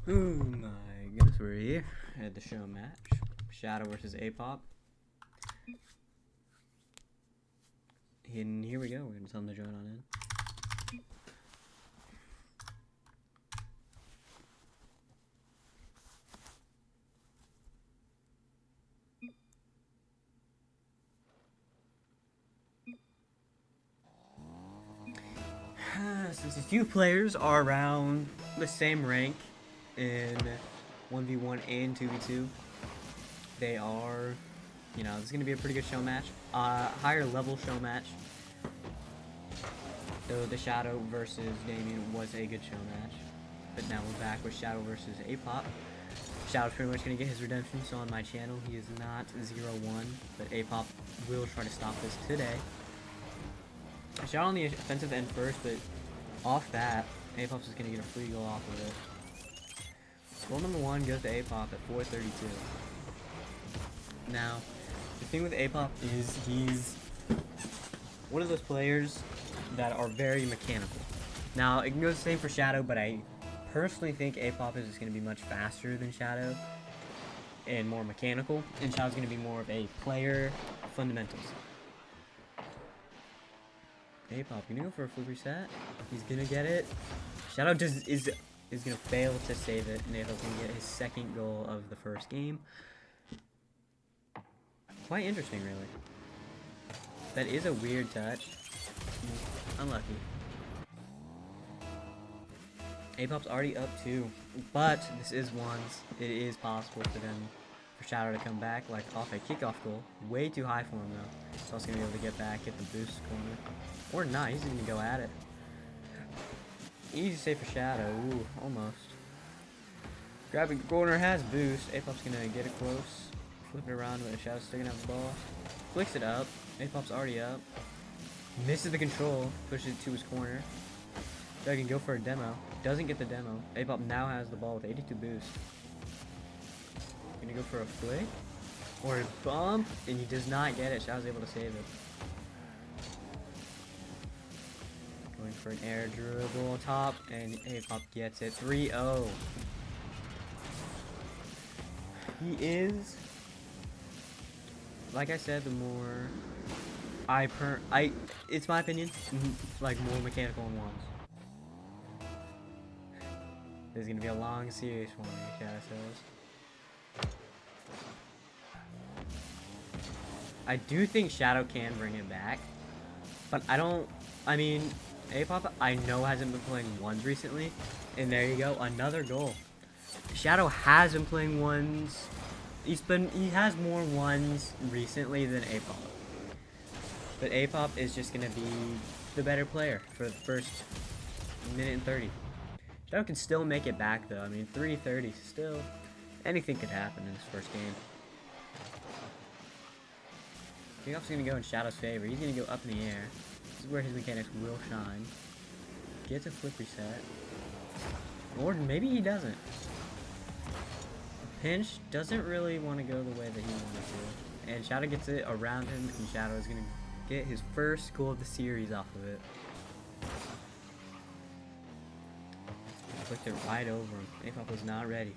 Oh my goodness, we're here at the Showmatch. Shadow versus Apop. And here we go, we're gonna tell them to join on in. Since a few players are around the same rank in 1v1 and 2v2, they are, this is going to be a pretty good show match. Higher level show match. Though the Shadow versus Damien was a good show match. But now we're back with Shadow versus Apop. Shadow's pretty much going to get his redemption, so on my channel he is not 0-1, but Apop will try to stop this today. Shadow on the offensive end first, but off that, Apop's just going to get a free goal off of it. Goal number 1 goes to Apop at 4:32. Now, the thing with Apop is he's one of those players that are very mechanical. Now, it can go the same for Shadow, but I personally think Apop is just going to be much faster than Shadow and more mechanical, and Shadow's going to be more of a player fundamentals. Apop, gonna go for a flip reset. He's gonna get it. Shadow just is gonna fail to save it, and Apop's gonna get his second goal of the first game. Quite interesting, really. That is a weird touch. Unlucky. Apop's already up 2, but this is ones. It is possible for Shadow to come back, like off a kickoff goal. Way too high for him though. So he's gonna be able to get back, get the boost corner. Or not, he's gonna go at it. Easy save for Shadow. Ooh, almost. Grabbing corner, has boost. Apop's gonna get it close. Flip it around with Shadow's still gonna have the ball. Flicks it up. Apop's already up. Misses the control. Pushes it to his corner. Shadow can go for a demo. Doesn't get the demo. Apop now has the ball with 82 boost. Gonna go for a flick. Or a bump. And he does not get it. Shadow's able to save it. Going for an air dribble on top, and Apop gets it. 3-0. He is, like I said, the more it's my opinion, like more mechanical in ones. This is gonna be a long series for me, Shadow says. I do think Shadow can bring it back, but I mean, Apop, I know hasn't been playing ones recently, and there you go, another goal. Shadow has been playing ones. He has more ones recently than Apop. But Apop is just gonna be the better player for the first minute and 30. Shadow can still make it back though. I mean, 3:30 still. Anything could happen in this first game. Kickoff's gonna go in Shadow's favor. He's gonna go up in the air. This is where his mechanics will shine. Gets a flip reset. Or maybe he doesn't. Pinch doesn't really want to go the way that he wanted to. And Shadow gets it around him, and Shadow is going to get his first goal of the series off of it. Flicked it right over him. Apop was not ready.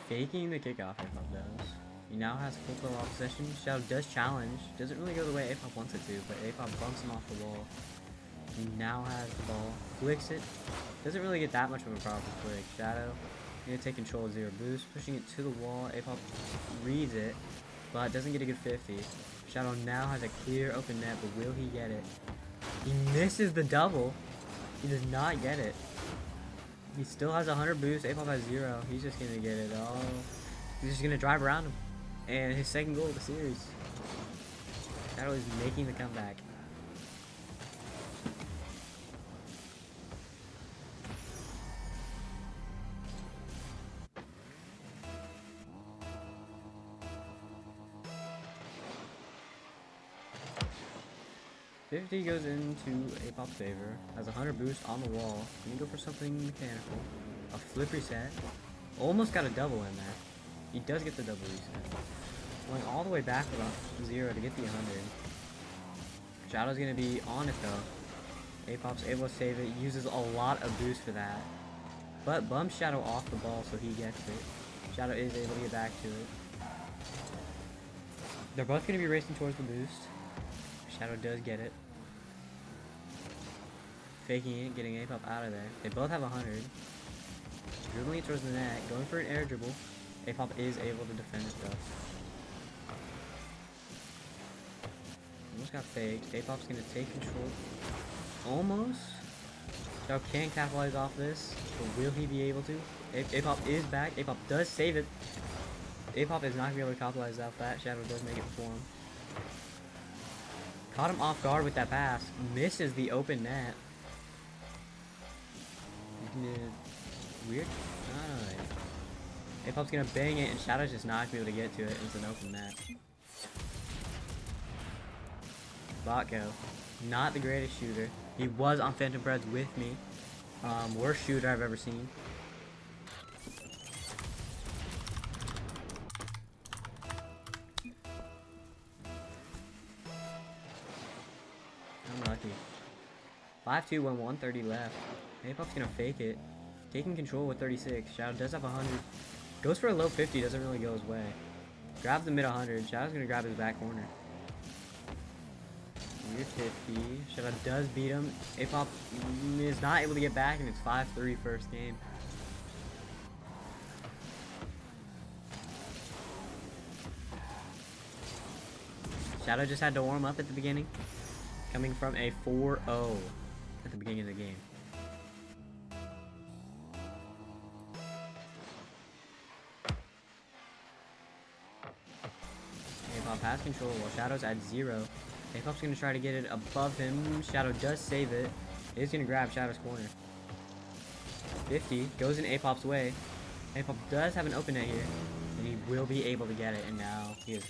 Faking the kickoff, Apop does. He now has full throw off possession. Shadow does challenge. Doesn't really go the way Apop wants it to, but Apop bumps him off the wall. He now has the ball. Flicks it. Doesn't really get that much of a powerful flick. Shadow gonna take control of 0 boost. Pushing it to the wall. Apop reads it, but doesn't get a good 50. Shadow now has a clear open net, but will he get it? He misses the double. He does not get it. He still has 100 boost. Apop has 0. He's just gonna get it all. He's just gonna drive around him. And his second goal of the series. Shadow is making the comeback. $50 goes into Apop's favor. Has 100 boost on the wall. Can you go for something mechanical? A flip reset. Almost got a double in there. He does get the double reset. Going all the way back about 0 to get the 100. Shadow's gonna be on it though. Apop's able to save it, uses a lot of boost for that. But bumps Shadow off the ball so he gets it. Shadow is able to get back to it. They're both gonna be racing towards the boost. Shadow does get it. Faking it, getting Apop out of there. They both have 100. Dribbling it towards the net, going for an air dribble. Apop is able to defend it though. Almost got faked. Apop's gonna take control. Almost. Shadow can capitalize off this, but will he be able to? Apop is back. Apop does save it. Apop is not gonna be able to capitalize off that. Shadow does make it for him. Caught him off guard with that pass. Misses the open net. Weird. Apop's gonna bang it, and Shadow's just not gonna be able to get to it. It's an open net. Botko, not the greatest shooter. He was on Phantom Breads with me. Worst shooter I've ever seen. Unlucky. 5-2 when 130 left. Apop's gonna fake it. Taking control with 36. Shadow does have 100. Goes for a low 50, doesn't really go his way. Grabs the mid 100. Shadow's gonna grab his back corner. Weird 50. Shadow does beat him. Apop is not able to get back, and it's 5-3 first game. Shadow just had to warm up at the beginning. Coming from a 4-0 at the beginning of the game. Apop has control while Shadow's at 0. Apop's going to try to get it above him. Shadow does save it. He's going to grab Shadow's corner. 50 goes in Apop's way. Apop does have an open net here, and he will be able to get it, and now he is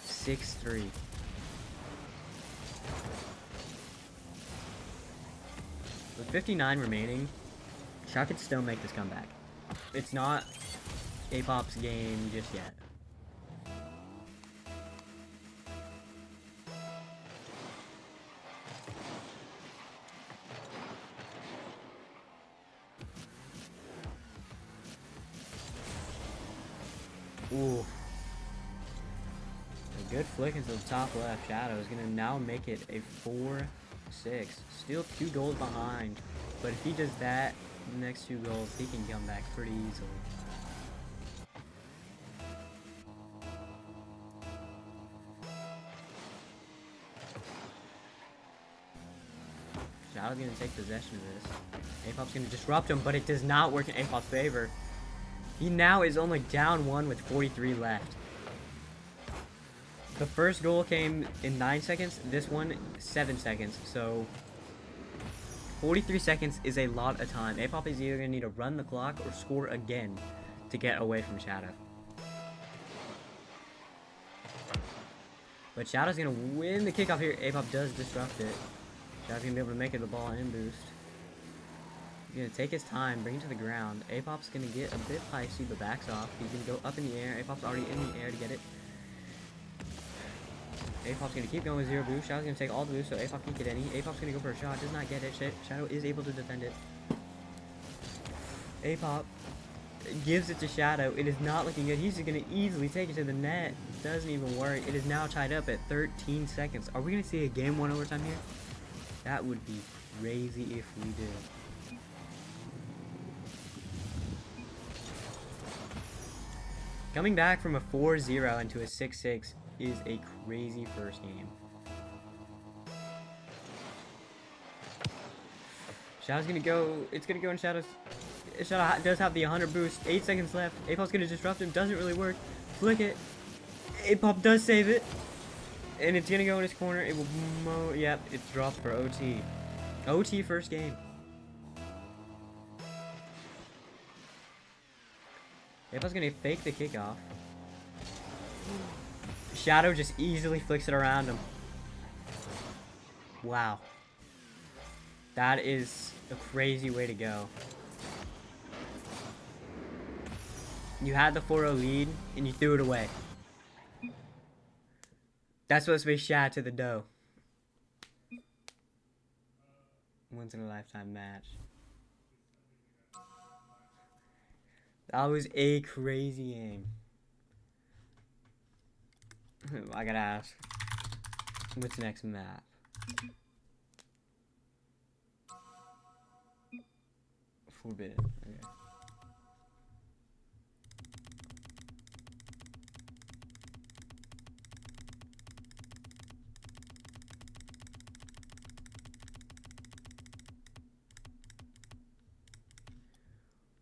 6-3. With 59 remaining, Shadow can still make this comeback. It's not Apop's game just yet. Ooh. A good flick into the top left. Shadow is going to now make it a 4-6. Still 2 goals behind. But if he does that, the next 2 goals, he can come back pretty easily. Shadow's going to take possession of this. Apop's going to disrupt him, but it does not work in Apop's favor. He now is only down 1 with 43 left. The first goal came in 9 seconds. This one, 7 seconds. So, 43 seconds is a lot of time. Apop is either going to need to run the clock or score again to get away from Shadow. But Shadow's going to win the kickoff here. Apop does disrupt it. Shadow's going to be able to make it the ball in boost. He's going to take his time, bring it to the ground. Apop's going to get a bit feisty, but backs off. He's going to go up in the air. Apop's already in the air to get it. Apop's going to keep going with 0 boost. Shadow's going to take all the boost, so Apop can't get any. Apop's going to go for a shot, does not get it. Shadow is able to defend it. Apop gives it to Shadow. It is not looking good. He's just going to easily take it to the net. Doesn't even work. It is now tied up at 13 seconds. Are we going to see a game 1 overtime here? That would be crazy if we did. Coming back from a 4-0 into a 6-6 is a crazy first game. Shadow's gonna go. It's gonna go in Shadow's. Shadow does have the 100 boost. 8 seconds left. Apop's gonna disrupt him. Doesn't really work. Flick it. Apop does save it. And it's gonna go in his corner. It will. Yep, it's dropped for OT. OT first game. Apop's gonna fake the kickoff. Shadow just easily flicks it around him. Wow. That is a crazy way to go. You had the 4-0 lead, and you threw it away. That's supposed to be shot to the dough. Once in a lifetime match. That was a crazy game. I gotta ask. What's the next map? Forbidden. Okay.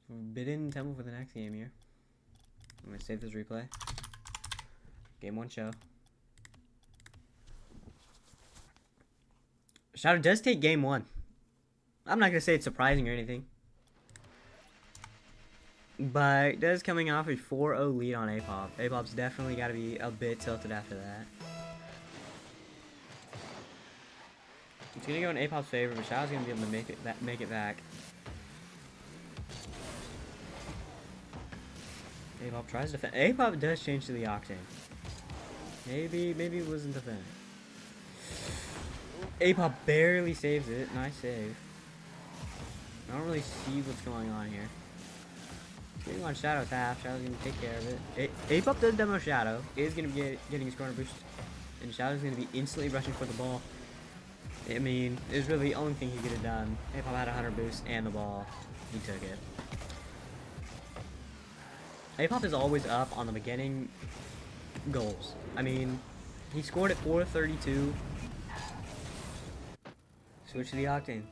Forbidden Temple for the next game here. I'm gonna save this replay. Game 1 show. Shadow does take game 1. I'm not gonna say it's surprising or anything. But it does coming off a 4-0 lead on Apop. Apop's definitely gotta be a bit tilted after that. It's gonna go in Apop's favor, but Shadow's gonna be able to make it back. Apop tries to defend. Apop does change to the Octane. Maybe it wasn't defending. Apop barely saves it. Nice save. I don't really see what's going on here. Getting on Shadow's half. Shadow's gonna take care of it. Apop does demo Shadow. Is gonna be getting his corner boost, and Shadow's gonna be instantly rushing for the ball. I mean, it was really the only thing he could have done. Apop had a 100 boost and the ball. He took it. Apop is always up on the beginning goals. I mean, he scored at 432. Switch to the Octane.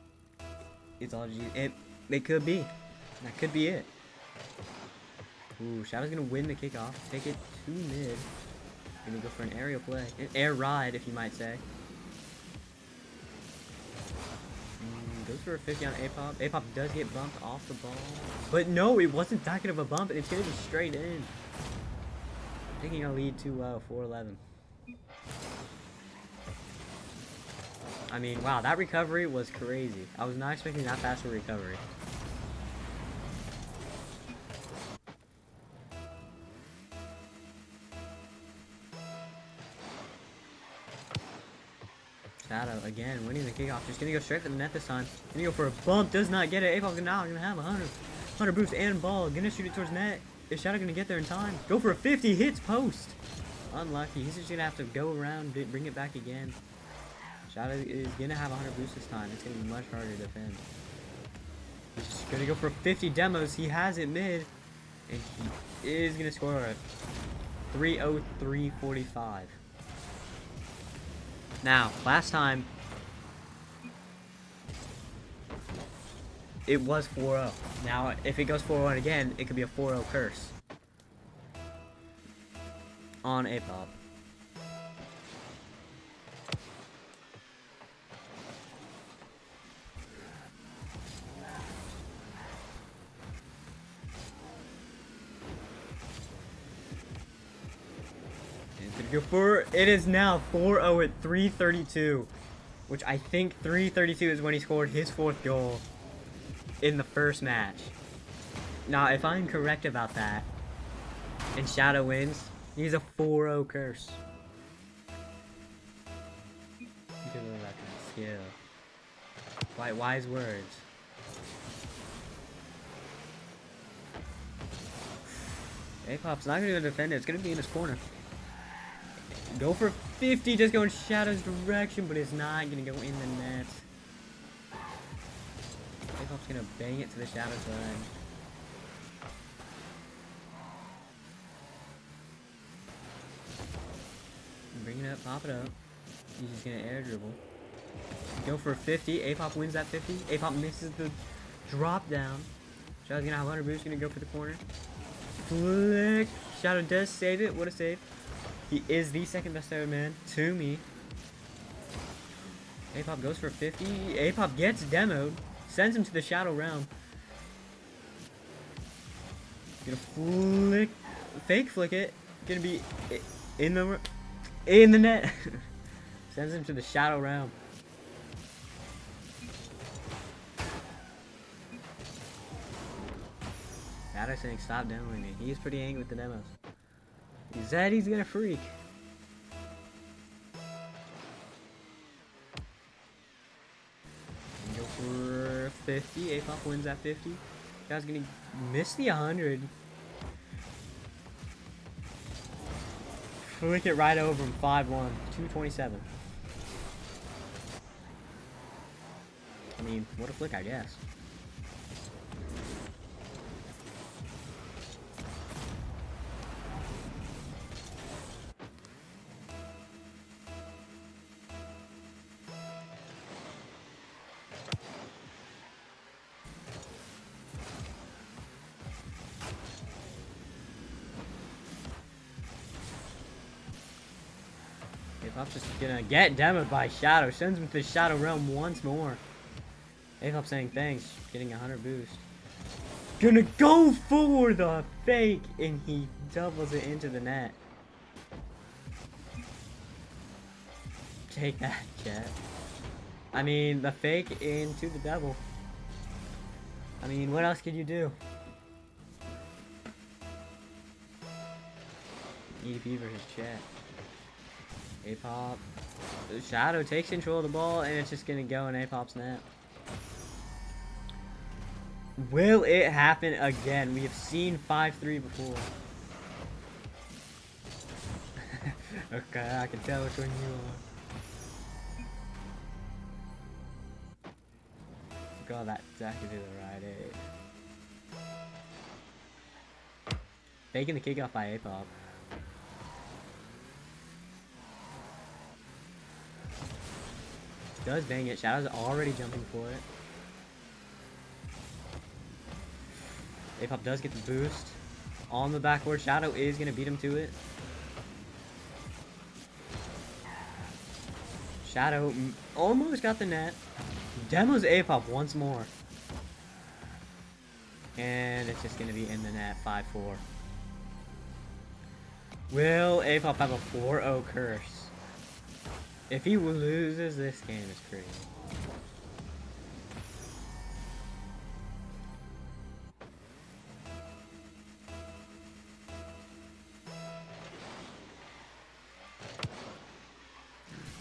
It's all G. It could be. That could be it. Ooh, Shadow's gonna win the kickoff. Take it to mid. Gonna go for an aerial play. An air ride, if you might say. Goes for a 50 on Apop. Apop does get bumped off the ball. But no, it wasn't that good of a bump, and it's gonna be straight in. Taking a lead 2-0, 4-11. I mean, wow, that recovery was crazy. I was not expecting that fast a recovery. Shadow again winning the kickoff. Just gonna go straight for the net this time. Gonna go for a bump. Does not get it. Apop's now gonna have 100 boost and ball. Gonna shoot it towards net. Is Shadow gonna get there in time? Go for a 50. Hits post. Unlucky. He's just gonna have to go around, bring it back again. Shadow is gonna have 100 boost this time. It's gonna be much harder to defend. He's just gonna go for 50 demos. He has it mid, and he is gonna score a 3:03:45. Now, last time, it was 4-0. Now, if it goes 4-1 again, it could be a 4-0 curse on Apop. It is now 4-0 at 3:32, which I think 3:32 is when he scored his 4th goal in the first match. Now, if I'm correct about that, and Shadow wins, he's a 4-0 curse. Look at that kind of skill. Wise words. Apop's not going to defend it. It's going to be in his corner. Go for 50, just go in Shadow's direction, but it's not going to go in the net. Apop's going to bang it to the Shadow side. Bring it up, pop it up. He's just going to air dribble. Go for a 50. Apop wins that 50. Apop misses the drop down. Shadow's going to have 100 boost. Going to go for the corner. Flick. Shadow does save it. What a save. He is the second best ever man to me. Apop goes for 50. Apop gets demoed. Sends him to the Shadow realm. Gonna flick. Fake flick it. Gonna be in the net. Sends him to the Shadow realm. Shadow saying stop demoing me. He's pretty angry with the demos. He said he's gonna freak. 50. Apop wins at 50. Guy's gonna miss the 100. Flick it right over him. 5-1. 227. I mean, what a flick, I guess. Apop's just gonna get demoed by Shadow. Sends him to the Shadow Realm once more. Apop saying thanks, getting 100 boost. Gonna go for the fake, and he doubles it into the net. Take that, chat. I mean, the fake into the double. I mean, what else could you do? EDP versus chat. Apop. Shadow takes control of the ball, and it's just gonna go in Apop's net. Will it happen again? We have seen 5-3 before. Okay, I can tell which one you are. God, that exactly to the right eight. Faking the kickoff by Apop. Does bang it. Shadow's already jumping for it. Apop does get the boost. On the backboard, Shadow is going to beat him to it. Shadow almost got the net. Demos Apop once more. And it's just going to be in the net, 5-4. Will Apop have a 4-0 curse? If he loses, this game is crazy.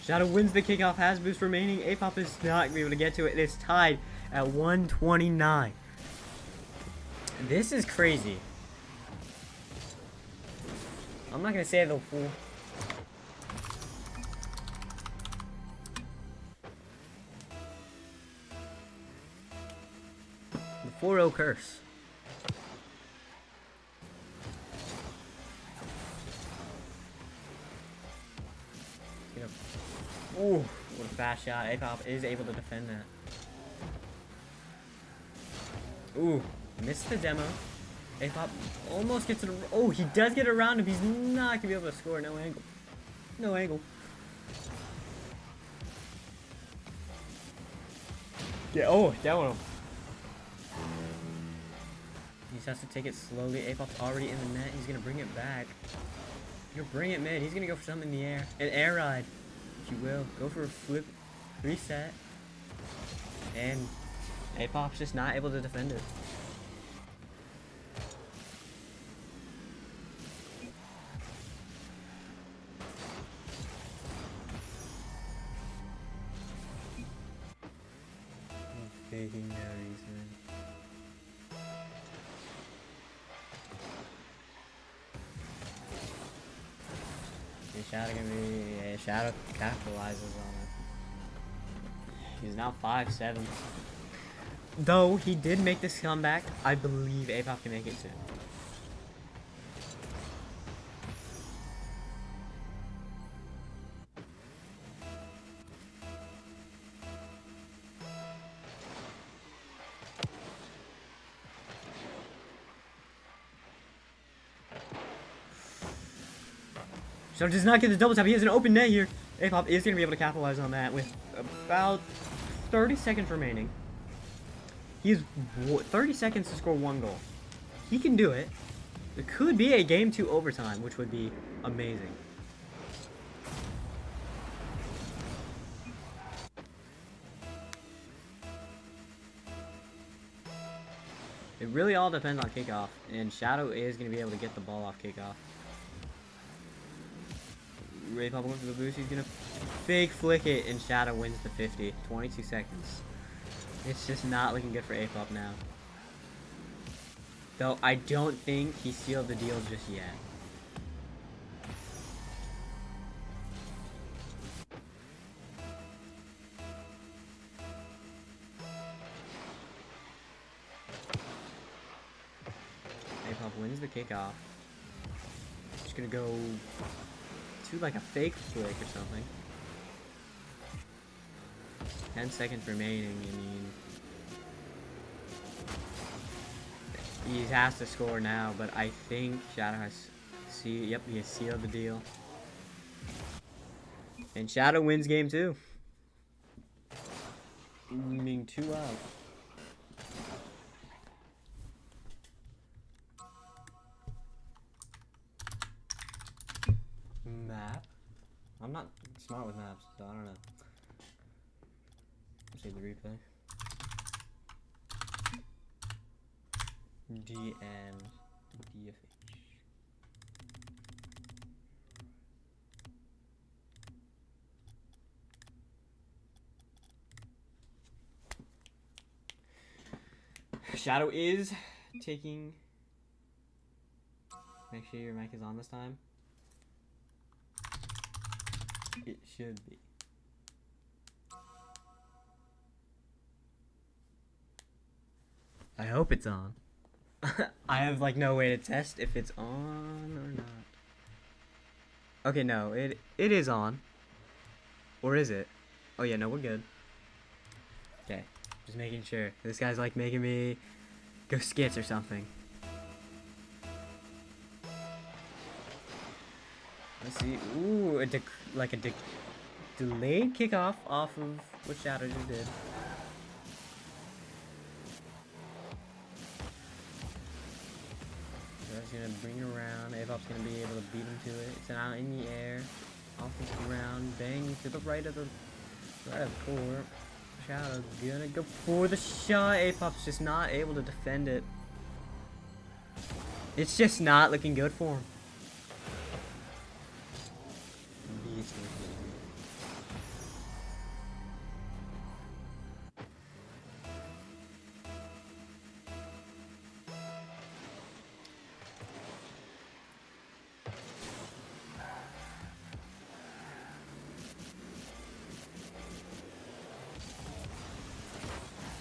Shadow wins the kickoff, has boost remaining. Apop is not going to be able to get to it. It is tied at 129. This is crazy. I'm not going to say the full. The 4-0 curse. Ooh, what a fast shot. Apop is able to defend that. Ooh, missed the demo. Apop almost gets it. Oh, he does get around him. He's not going to be able to score. No angle. No angle. Yeah, oh, that one. He just has to take it slowly. Apop's already in the net. He's going to bring it back. He's going to bring it mid. He's going to go for something in the air. An air ride. You will go for a flip, reset, and Apop's just not able to defend it. Faking no reason. Shadow gonna be Shadow capitalizes on it. He's now 5-7. Though he did make this comeback, I believe Apop can make it too. So does not get the double tap. He has an open net here. Apop is going to be able to capitalize on that with about 30 seconds remaining. He has 30 seconds to score 1 goal. He can do it. It could be a game 2 overtime, which would be amazing. It really all depends on kickoff, and Shadow is going to be able to get the ball off kickoff. Apop going for the boost. He's going to fake flick it, and Shadow wins the 50. 22 seconds. It's just not looking good for Apop now. Though I don't think he sealed the deal just yet. Apop wins the kickoff. Just gonna go to like a fake flick or something. 10 seconds remaining. I mean, he has to score now, but I think Shadow has yep, he has sealed the deal. And Shadow wins game 2. Meaning 2 out. Map? I'm not smart with maps, so I don't know. Let's see the replay. DM DFH. Shadow is taking. Make sure your mic is on this time. It should be. I hope it's on. I have like no way to test if it's on or not. Okay, no, it is on. Or is it? Oh yeah, no, we're good. Okay, just making sure. This guy's like making me go skits or something. Let's see. Ooh, like a delayed kickoff off of what Shadow just did. Shadow's gonna bring it around. Apop's gonna be able to beat him to it. It's out in the air, off the ground, bang to the right of the court. Shadow's gonna go for the shot. Apop's just not able to defend it. It's just not looking good for him.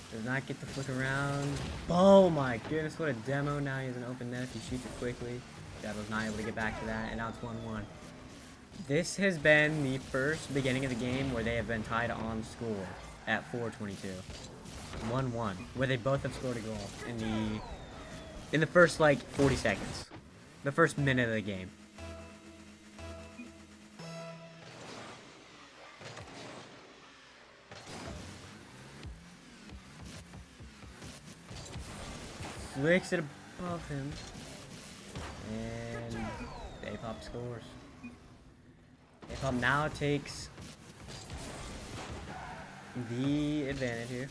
Does not get the flick around. Oh my goodness, what a demo. Now he has an open net if he shoots it quickly. Shadow's not able to get back to that, and now it's 1-1. This has been the first beginning of the game where they have been tied on score at 4:22. 1-1, where they both have scored a goal in the first like 40 seconds. The first minute of the game. Flicks it above him. And Apop scores. Apop now takes the advantage here.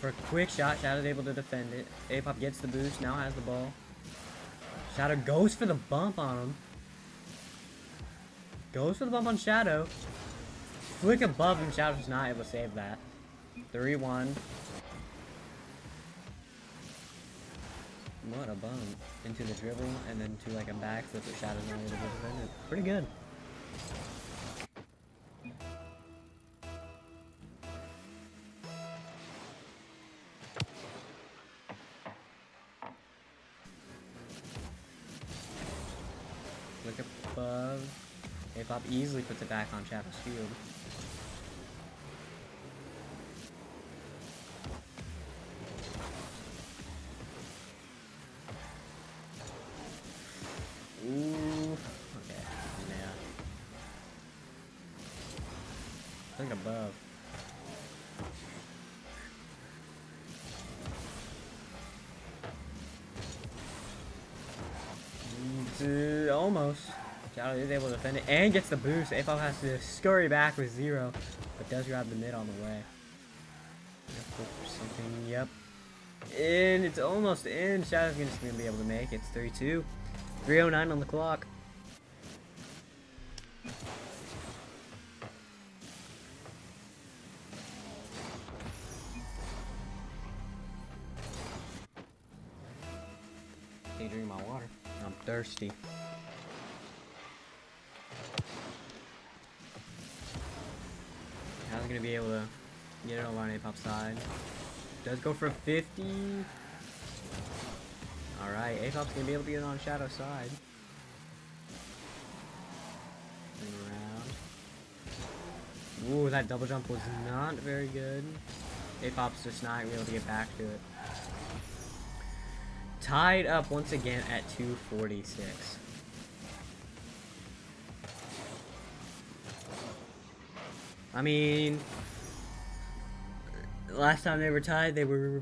For a quick shot, Shadow's able to defend it. Apop gets the boost, now has the ball. Shadow goes for the bump on him. Goes for the bump on Shadow. Flick above him, Shadow's not able to save that. 3-1. What a bump. Into the dribble, and then to like a backflip that Shadow's not able to defend it. Pretty good. Look above. Apop easily puts it back on Shadow's field. Ooh. Okay. Yeah. Look above. Almost. Shadow is able to defend it and gets the boost. Apop has to scurry back with 0, but does grab the mid on the way. Hope for something. Yep. And it's almost in. Shadow's just gonna be able to make it. It's 3-2. 3:09 on the clock. Can't drink my water. I'm thirsty. Shadow's gonna be able to get it over on Apop's side. Does go for 50. Alright, Apop's gonna be able to get it on Shadow's side. Bring around. Ooh, that double jump was not very good. Apop's just not gonna be able to get back to it. Tied up once again at 246. I mean, last time they were tied, they were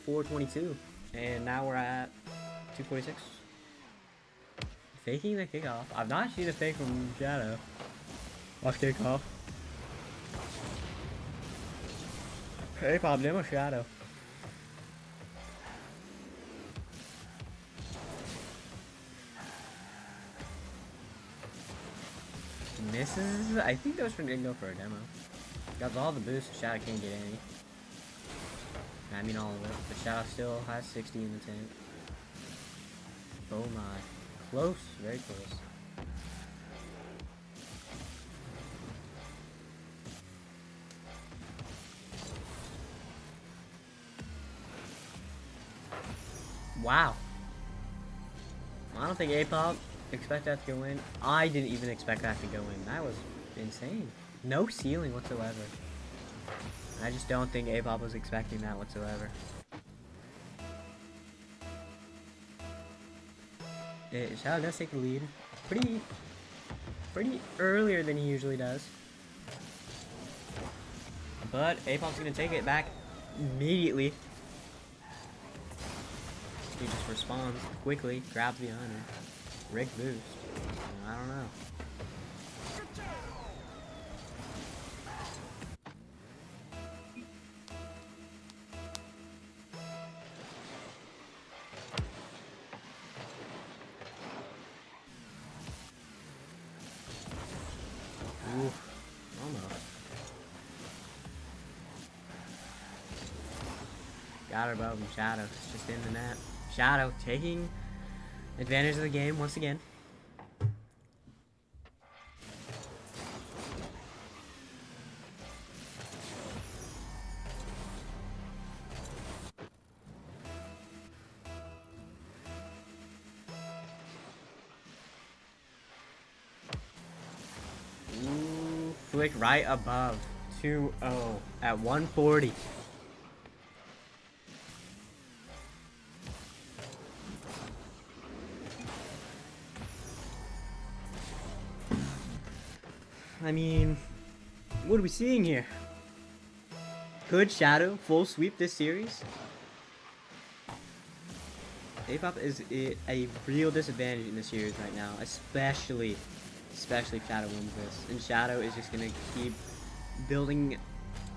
422, and now we're at 246. Faking the kickoff. I've not seen a fake from Shadow. Watch kickoff. Apop demo Shadow. Misses. I think those didn't go for a demo. Got all the boosts. Shadow can't get any. I mean all of it. But Shadow still has 60 in the tank. Oh my. Close. Very close. Wow. I don't think Apop expect that to go in. I didn't even expect that to go in. That was insane. No ceiling whatsoever. I just don't think Apop was expecting that whatsoever. Shadow does take the lead. Pretty earlier than he usually does. But Apop's gonna take it back immediately. He just responds quickly, grabs the honor. Rigged boost. I don't know. Oof. Almost. Got her above him. Shadow. It's just in the net. Shadow taking advantage of the game once again. Ooh, flick right above 2-0 at 140. I mean, what are we seeing here? Could Shadow full sweep this series? Apop is a real disadvantage in this series right now, especially if Shadow wins this. And Shadow is just gonna keep building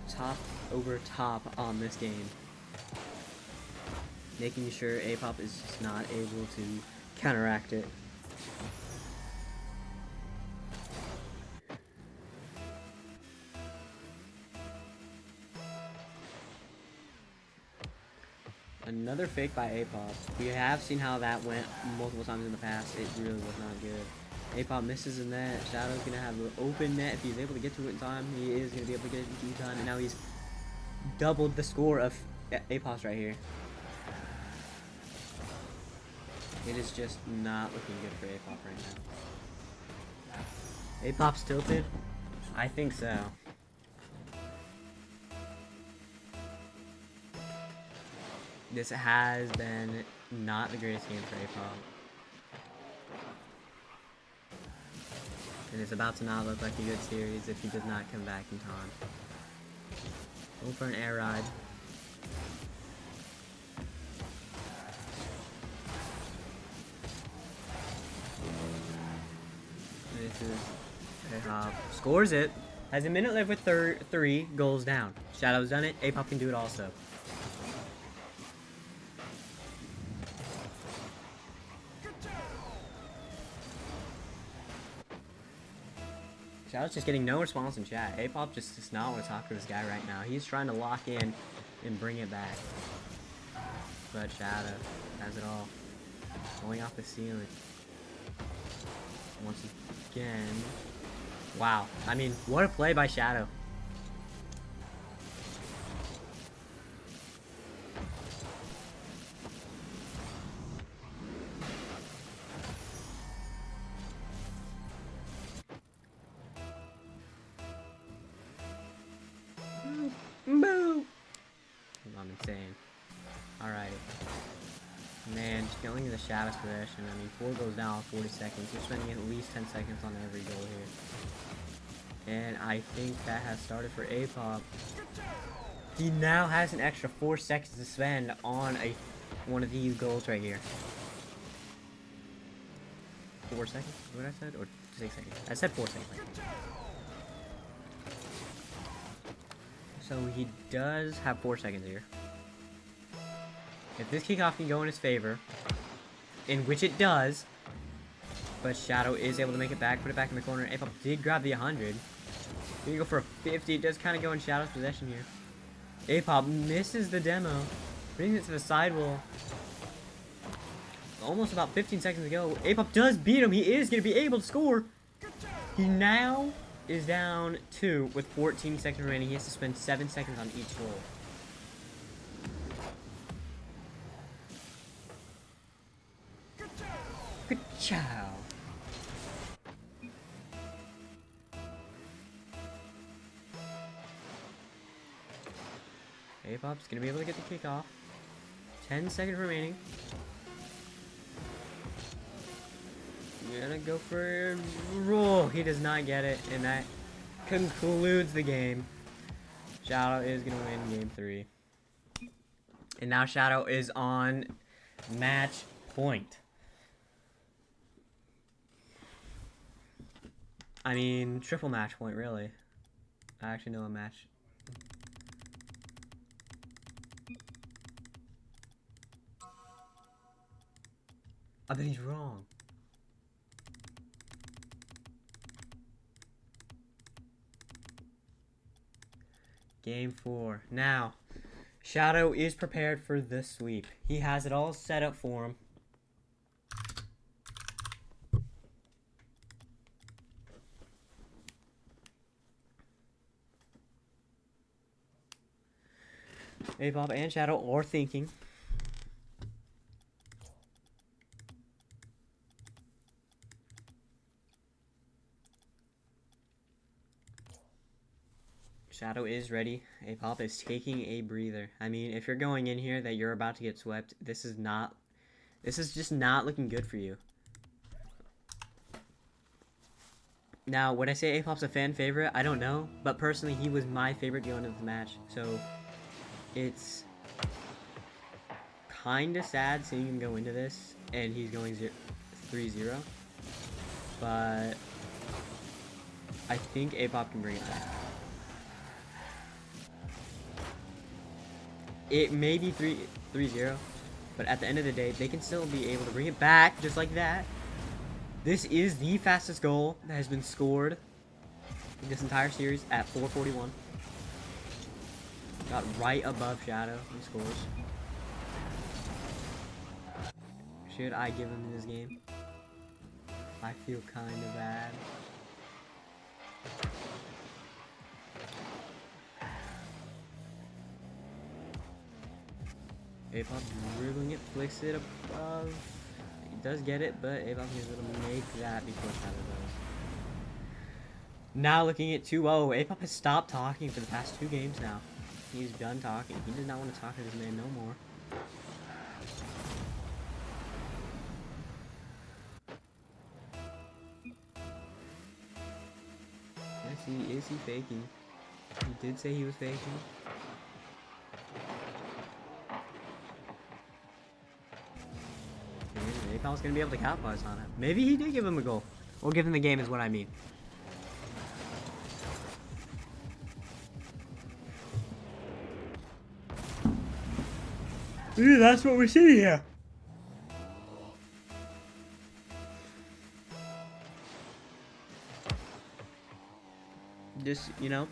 top over top on this game, making sure Apop is just not able to counteract it. Another fake by Apop. We have seen how that went multiple times in the past. It really was not good. Apop misses in that. Shadow's going to have an open net. If he's able to get to it in time, he is going to be able to get it in time. And now he's doubled the score of Apop's right here. It is just not looking good for Apop right now. Apop's tilted? I think so. This has been not the greatest game for Apop. And it's about to not look like a good series if he does not come back in time. Go for an air ride. This is Apop. Scores it. Has a minute left with 3 goals down. Shadow's done it. Apop can do it also. Shadow's just getting no response in chat. Apop just does not want to talk to this guy right now. He's trying to lock in and bring it back. But Shadow has it all. Going off the ceiling. Once again. Wow. I mean, what a play by Shadow. Boo! I'm insane. Alright. Man, just going into the Shadow's possession. I mean, 4 goes down in 40 seconds. You're spending at least 10 seconds on every goal here. And I think that has started for Apop. He now has an extra 4 seconds to spend on one of these goals right here. 4 seconds? What I said? Or 6 seconds? I said 4 seconds. So he does have 4 seconds here. If this kickoff can go in his favor, in which it does, but Shadow is able to make it back, put it back in the corner. Apop did grab the 100. Gonna go for a 50. It does kind of go in Shadow's possession here. Apop misses the demo, brings it to the sidewall. Almost about 15 seconds to go. Apop does beat him. He is going to be able to score. He now is down 2 with 14 seconds remaining. He has to spend 7 seconds on each goal. Good job. Apop's gonna be able to get the kickoff. 10 seconds remaining. Gonna go for a roll. He does not get it, and that concludes the game. Shadow is gonna win game 3. And now Shadow is on match point. I mean, triple match point, really. I actually know a match. I bet he's wrong. Game 4. Now, Shadow is prepared for the sweep. He has it all set up for him. Apop and Shadow are thinking. Shadow is ready. Apop is taking a breather. I mean, if you're going in here that you're about to get swept, this is just not looking good for you. Now, would I say Apop's a fan favorite? I don't know, but personally, he was my favorite going into the match, so it's kind of sad seeing him go into this, and he's going 3-0, but I think Apop can bring it back. It may be 3-0, but at the end of the day, they can still be able to bring it back just like that. This is the fastest goal that has been scored in this entire series at 4:41. Got right above Shadow in scores. Should I give him this game? I feel kind of bad. Apop dribbling it, flicks it above. He does get it, but Apop is able to make that before Shadow does. Now looking at 2-0, Apop has stopped talking for the past 2 games now. He's done talking. He does not want to talk to this man no more. Is he faking? He did say he was faking. Apop's gonna be able to capitalize on it. Maybe he did give him a goal. Or give him the game is what I mean. Yeah, that's what we see here. Just, you know,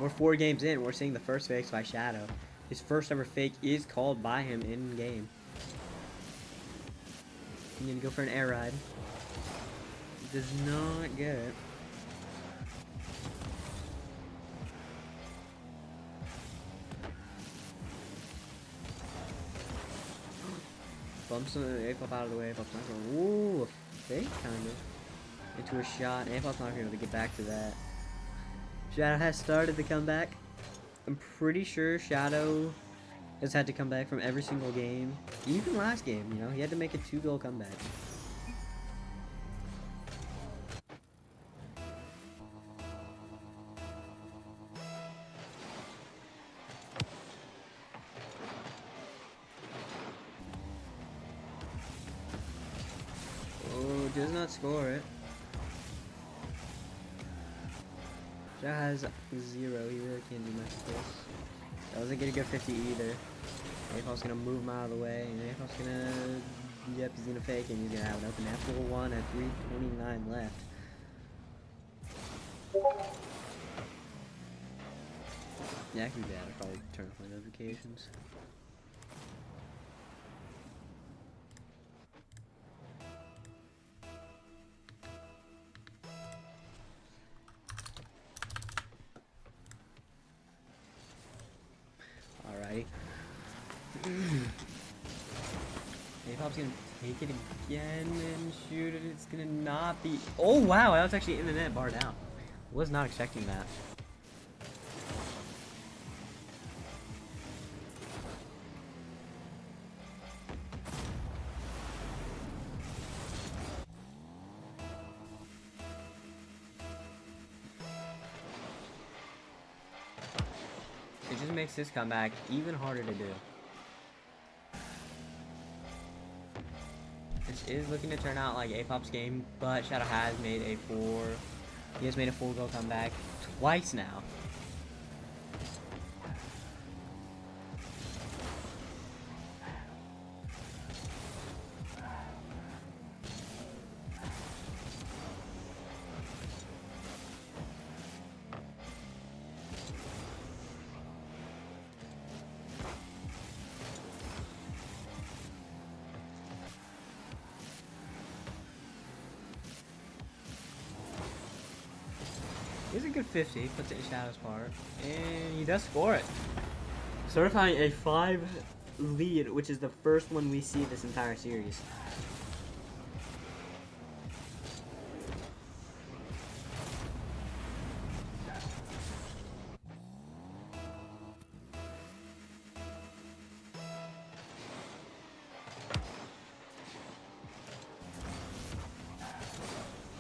we're 4 games in. We're seeing the first fakes by Shadow. His first ever fake is called by him in game. He's gonna go for an air ride. Does not get it. Bumps Apop out of the way. Apop's not going. Ooh, a fake kind of into a shot. Apop's not gonna be able to get back to that. Shadow has started the comeback. I'm pretty sure Shadow has had to come back from every single game. Even last game, you know, he had to make a 2-goal comeback. Oh, does not score it. Shadow has 0. He really can't do much with this. That wasn't gonna go 50 either. Apop's gonna move him out of the way, and Apop's gonna... Yep, he's gonna fake, and he's gonna have an open net 4-1 at 3:29 left. Yeah, I can do that. I'll probably turn off my notifications. Alrighty. Apop's gonna take it again and shoot it. It's gonna not be... Oh, wow! That was actually in the net, bar down. Was not expecting that. It just makes this comeback even harder to do. This is looking to turn out like Apop's game, but Shadow has made a 4. He has made a 4-goal comeback twice now. He's a good 50, puts it in Shadow's part, and he does score it. Certifying a 5 lead, which is the first one we see this entire series.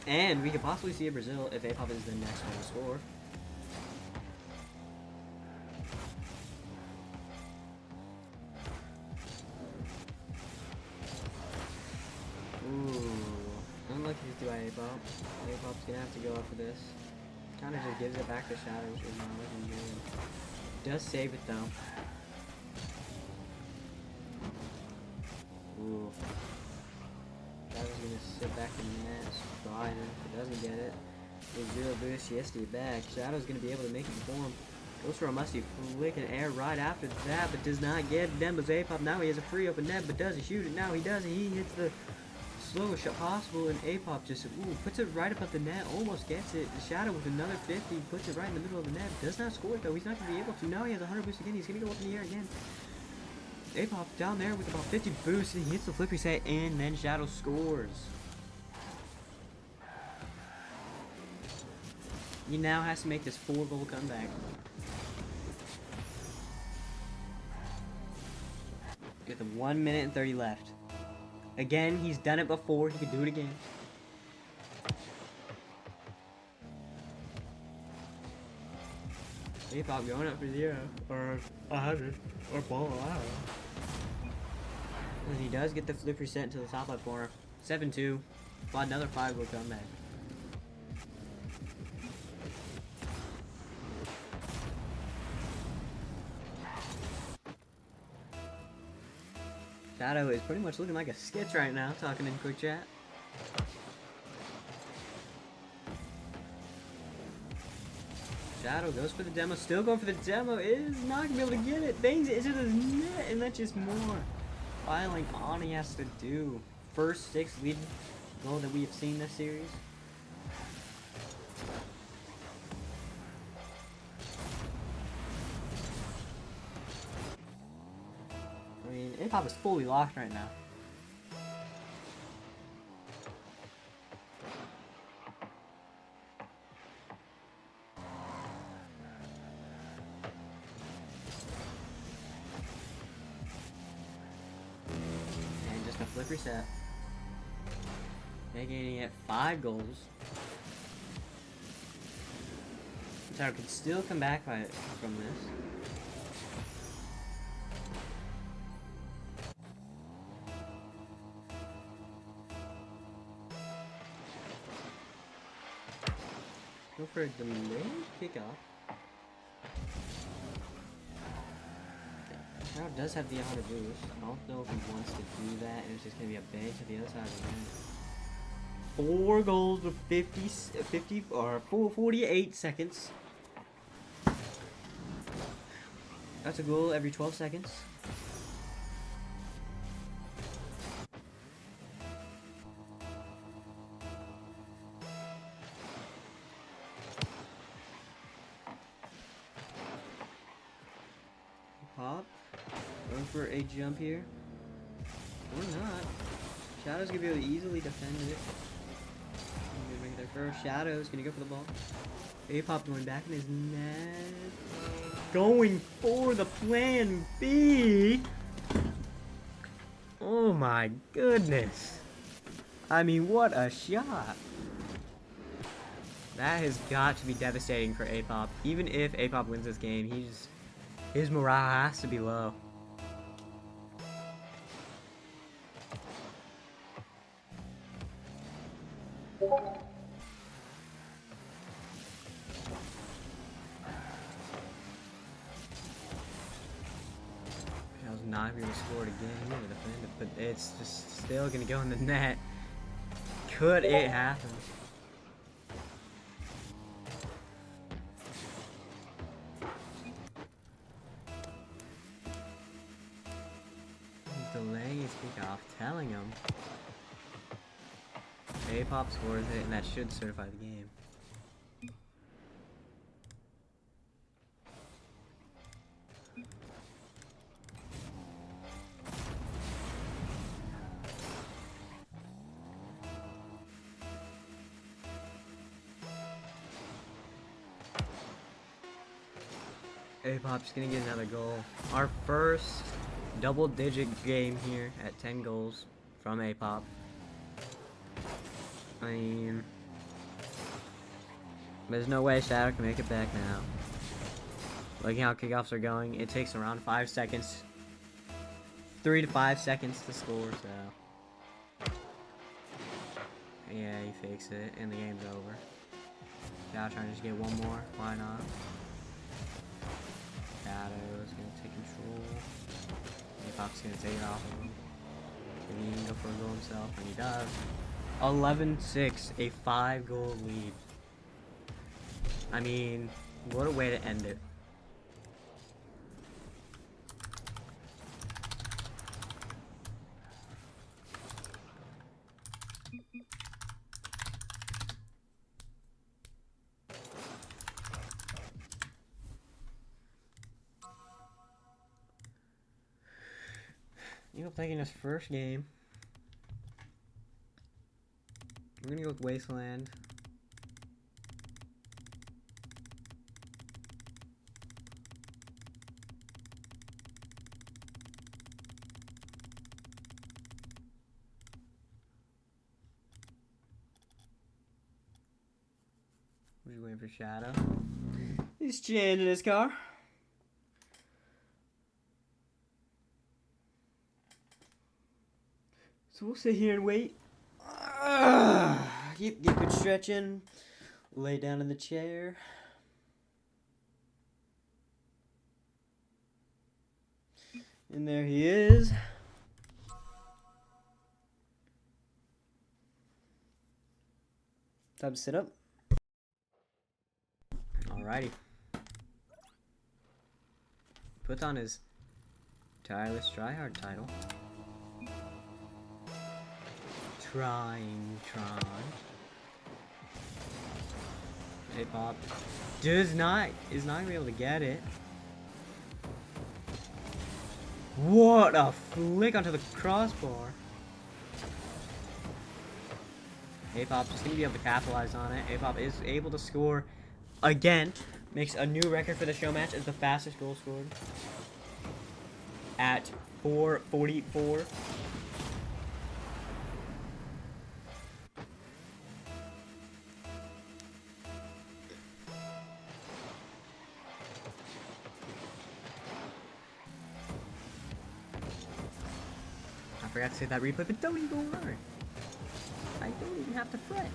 And we could possibly see a Brazil if Apop is the next one to score. Ooh, unlucky to do Apop. Apop's gonna have to go up for this. Kind of just gives it back to Shadow, which is not looking good. Does save it though. Ooh. Shadow's gonna sit back in the net, try it. If it doesn't get it, with 0 boost, she has to get back. Shadow's gonna be able to make it perform. Goes for a musty flick and air right after that, but does not get it. Then Apop. Now he has a free open net, but does he shoot it? Now he does, and he hits the slowest shot possible, and Apop just puts it right above the net, almost gets it. The Shadow with another 50, puts it right in the middle of the net. Does not score it though. He's not gonna be able to. Now he has 100 boost again. He's gonna go up in the air again. Apop down there with about 50 boosts, and he hits the flip reset, and then Shadow scores. He now has to make this 4-goal comeback. With 1 minute and 30 left. Again, he's done it before. He can do it again. Apop going up for 0 or 100 or ball. I don't know. And he does get the flip reset to the top left corner. 7-2. Another 5-goal comeback. Shadow is pretty much looking like a sketch right now, talking in quick chat. Shadow goes for the demo, still going for the demo, is not going to be able to get it. Bangs it into the net, and that's just more filing on he has to do. First 6 lead goal that we have seen this series. I mean, Apop is fully locked right now. And just a flip reset. Making it 5 goals. Shadow can still come back from this. Go for a delayed kickoff. Shadow does have the auto boost. I don't know if he wants to do that, and it's just gonna be a bang to the other side of the net. 4 goals with 48 seconds. That's a goal every 12 seconds. Pop. Going for a jump here. Or not. Shadow's gonna be able to easily defend it. Gonna make their first. Shadow's gonna go for the ball. Apop going back in his net. Going for the plan B. Oh my goodness. I mean, what a shot. That has got to be devastating for Apop. Even if Apop wins this game, his morale has to be low. Not going to score it again. He's going to defend it, but it's just still going to go in the net. Could it happen? He's delaying his kickoff, telling him Apop scores it, and that should certify the game. Apop's gonna get another goal. Our first double-digit game here at 10 goals from Apop. I mean, there's no way Shadow can make it back now. Looking how kickoffs are going, it takes around 5 seconds. 3 to 5 seconds to score, so. Yeah, he fakes it, and the game's over. Shadow trying to just get one more, why not? Shadow is going to take control. Apop's going to take it off of him. Can he even go for a goal himself? And he does. 11-6, a 5-goal lead. I mean, what a way to end it. Playing his first game. We're gonna go with Wasteland. We're just waiting for Shadow. He's changing his car. So we'll sit here and wait. Get good stretching. Lay down in the chair. And there he is. Time to sit up. Alrighty. Puts on his tireless tryhard title. Trying. Apop is not gonna be able to get it. What a flick onto the crossbar. Apop just gonna be able to capitalize on it. Apop is able to score again. Makes a new record for the show match as the fastest goal scored at 4:44. I forgot to say that replay, but don't even worry. I don't even have to fret.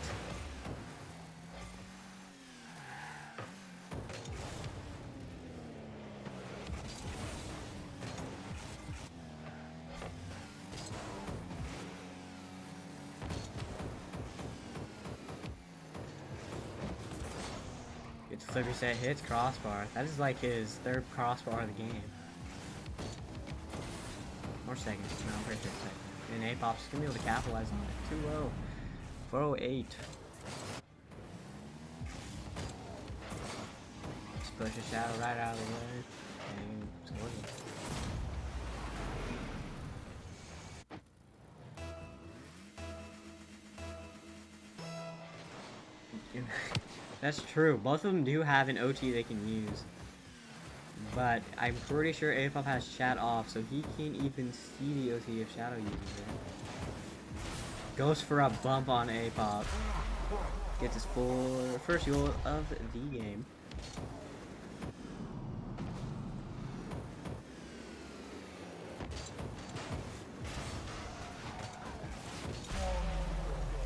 Gets flip reset, hits crossbar. That is like his third crossbar of the game. More seconds. No, I'm pretty sure it's second. And Apop's gonna be able to capitalize on it. 2-0. 408. Just push a shadow right out of the way. And score it. That's true. Both of them do have an OT they can use. But I'm pretty sure Apop has chat off, so he can't even see the OT if Shadow uses it. Goes for a bump on Apop. Gets his first goal of the game.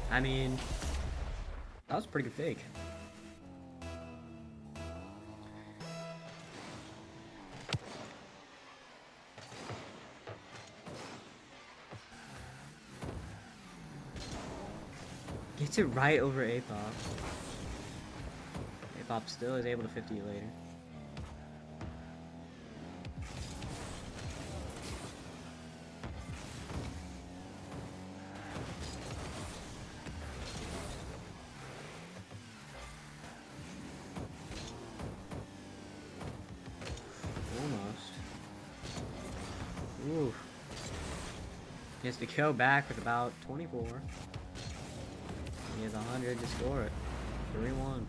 I mean, that was a pretty good fake. Gets it right over Apop. Apop still is able to 50 it later. Almost. Ooh. He has to go back with about 24. He has 100 to score it. 3-1.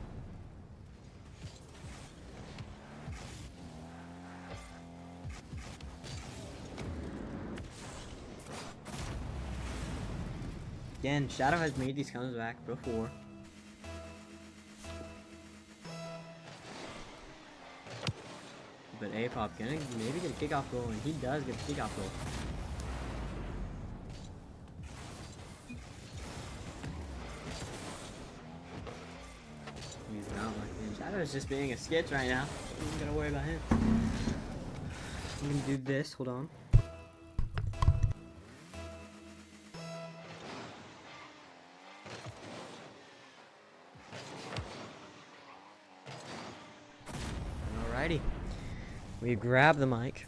Again, Shadow has made these comebacks before. But Apop gonna maybe get a kickoff goal, and he does get the kickoff goal. He's not looking. Shadow's just being a sketch right now. I'm not gonna worry about him. I'm gonna do this. Hold on. Alrighty. We grab the mic.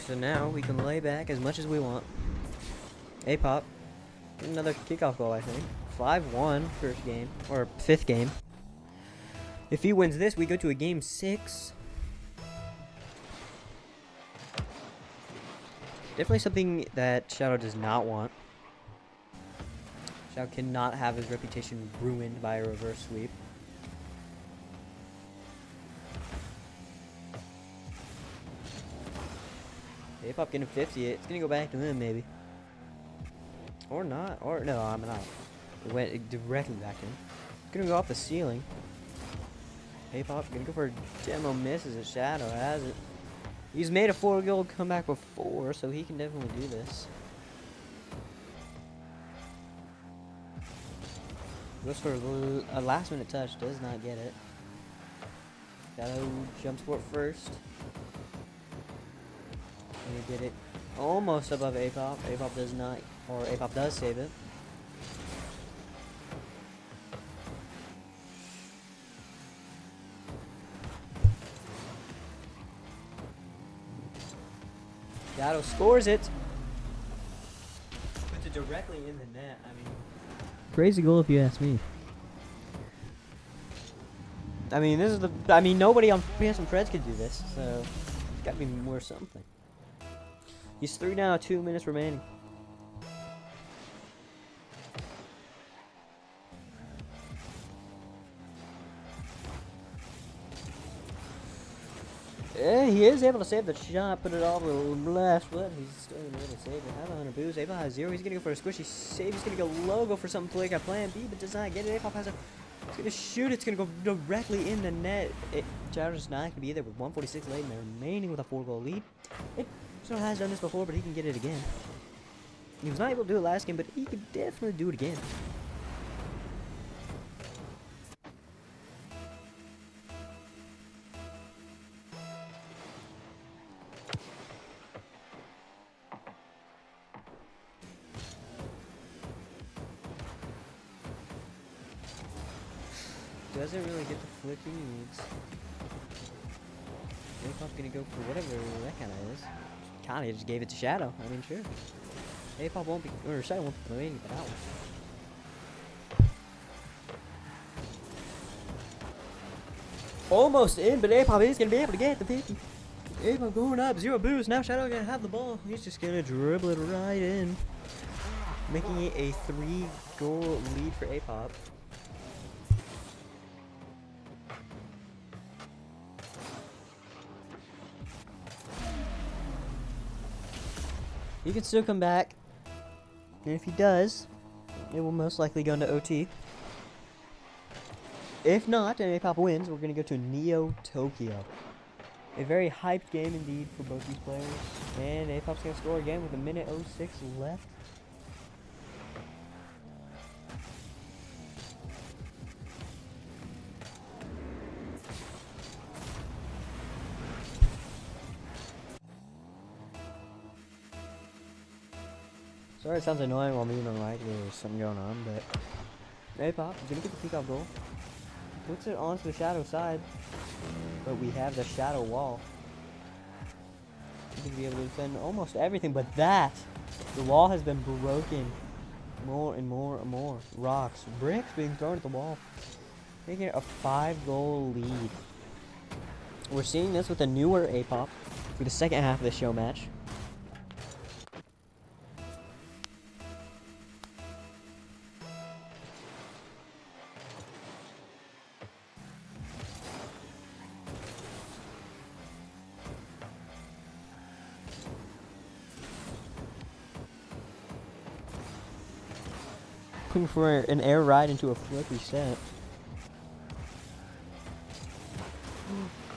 So now we can lay back as much as we want. Apop. Another kickoff goal, I think. 5-1 first game. Or fifth game. If he wins this, we go to a game 6. Definitely something that Shadow does not want. Shadow cannot have his reputation ruined by a reverse sweep. Apop getting 50 it's gonna go back to him maybe. Or not. Or no, I'm not. It went directly back to him. It's gonna go off the ceiling. Apop gonna go for a demo, misses it. Shadow has it. He's made a 4-goal comeback before, so he can definitely do this. Goes for a last minute touch, does not get it. Shadow jumps for it first. And he did it almost above Apop. Apop does not, or Apop does save it. Shadow scores it. Puts it directly in the net. I mean, crazy goal if you ask me. I mean, this is the. I mean, nobody on PS and Preds could do this, so it's got to be worth something. He's 3 down, 2 minutes remaining. Yeah, he is able to save the shot, put it all to the left, but he's still able to save it. Have 100 boost. Apop has 0. He's going to go for a squishy save. He's going to go low, go for something to like a plan B, but does not get it. Apop has a. He's going to shoot. It's going to go directly in the net. Shadow's not going to be there with 146 late and remaining with a 4-goal lead. It still has done this before, but he can get it again. He was not able to do it last game, but he could definitely do it again. Doesn't really get the flick he needs. Apop's gonna go for whatever that kind of is. Kinda just gave it to Shadow. I mean, sure. Apop won't be, or Shadow won't be waiting for that one. Almost in, but Apop is gonna be able to get the 50. Apop going up, 0 boost. Now Shadow gonna have the ball. He's just gonna dribble it right in, making it a 3-goal lead for Apop. He can still come back, and if he does, it will most likely go into OT. If not, and Apop wins, we're going to go to Neo Tokyo. A very hyped game indeed for both these players, and Apop's going to score again with 1:06 left. Sorry, it sounds annoying while moving on the mic. There's something going on, but Apop is gonna get the peacock goal. Puts it onto the Shadow side, but we have the Shadow wall. He's gonna be able to defend almost everything, but the wall has been broken. More and more and more rocks, bricks being thrown at the wall, making it a 5-goal lead. We're seeing this with a newer Apop for the second half of the show match. For an air ride into a flip reset.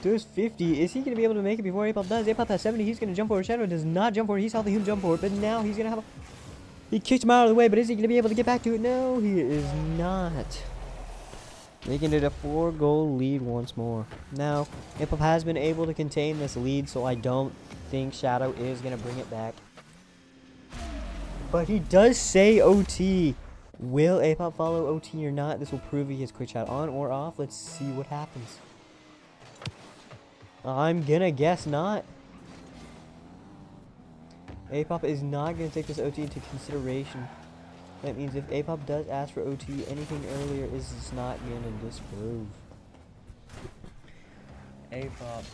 There's 50. Is he going to be able to make it before Apop does? Apop has 70. He's going to jump for it. Shadow does not jump for it. He's helping him jump for it. But now he's going to have a... He kicked him out of the way. But is he going to be able to get back to it? No, he is not. Making it a 4-goal lead once more. Now, Apop has been able to contain this lead. So I don't think Shadow is going to bring it back. But he does say OT. Will Apop follow OT or not? This will prove he has quick shot on or off. Let's see what happens. I'm gonna guess not. Apop is not gonna take this OT into consideration. That means if Apop does ask for OT, anything earlier is just not gonna disprove. Apop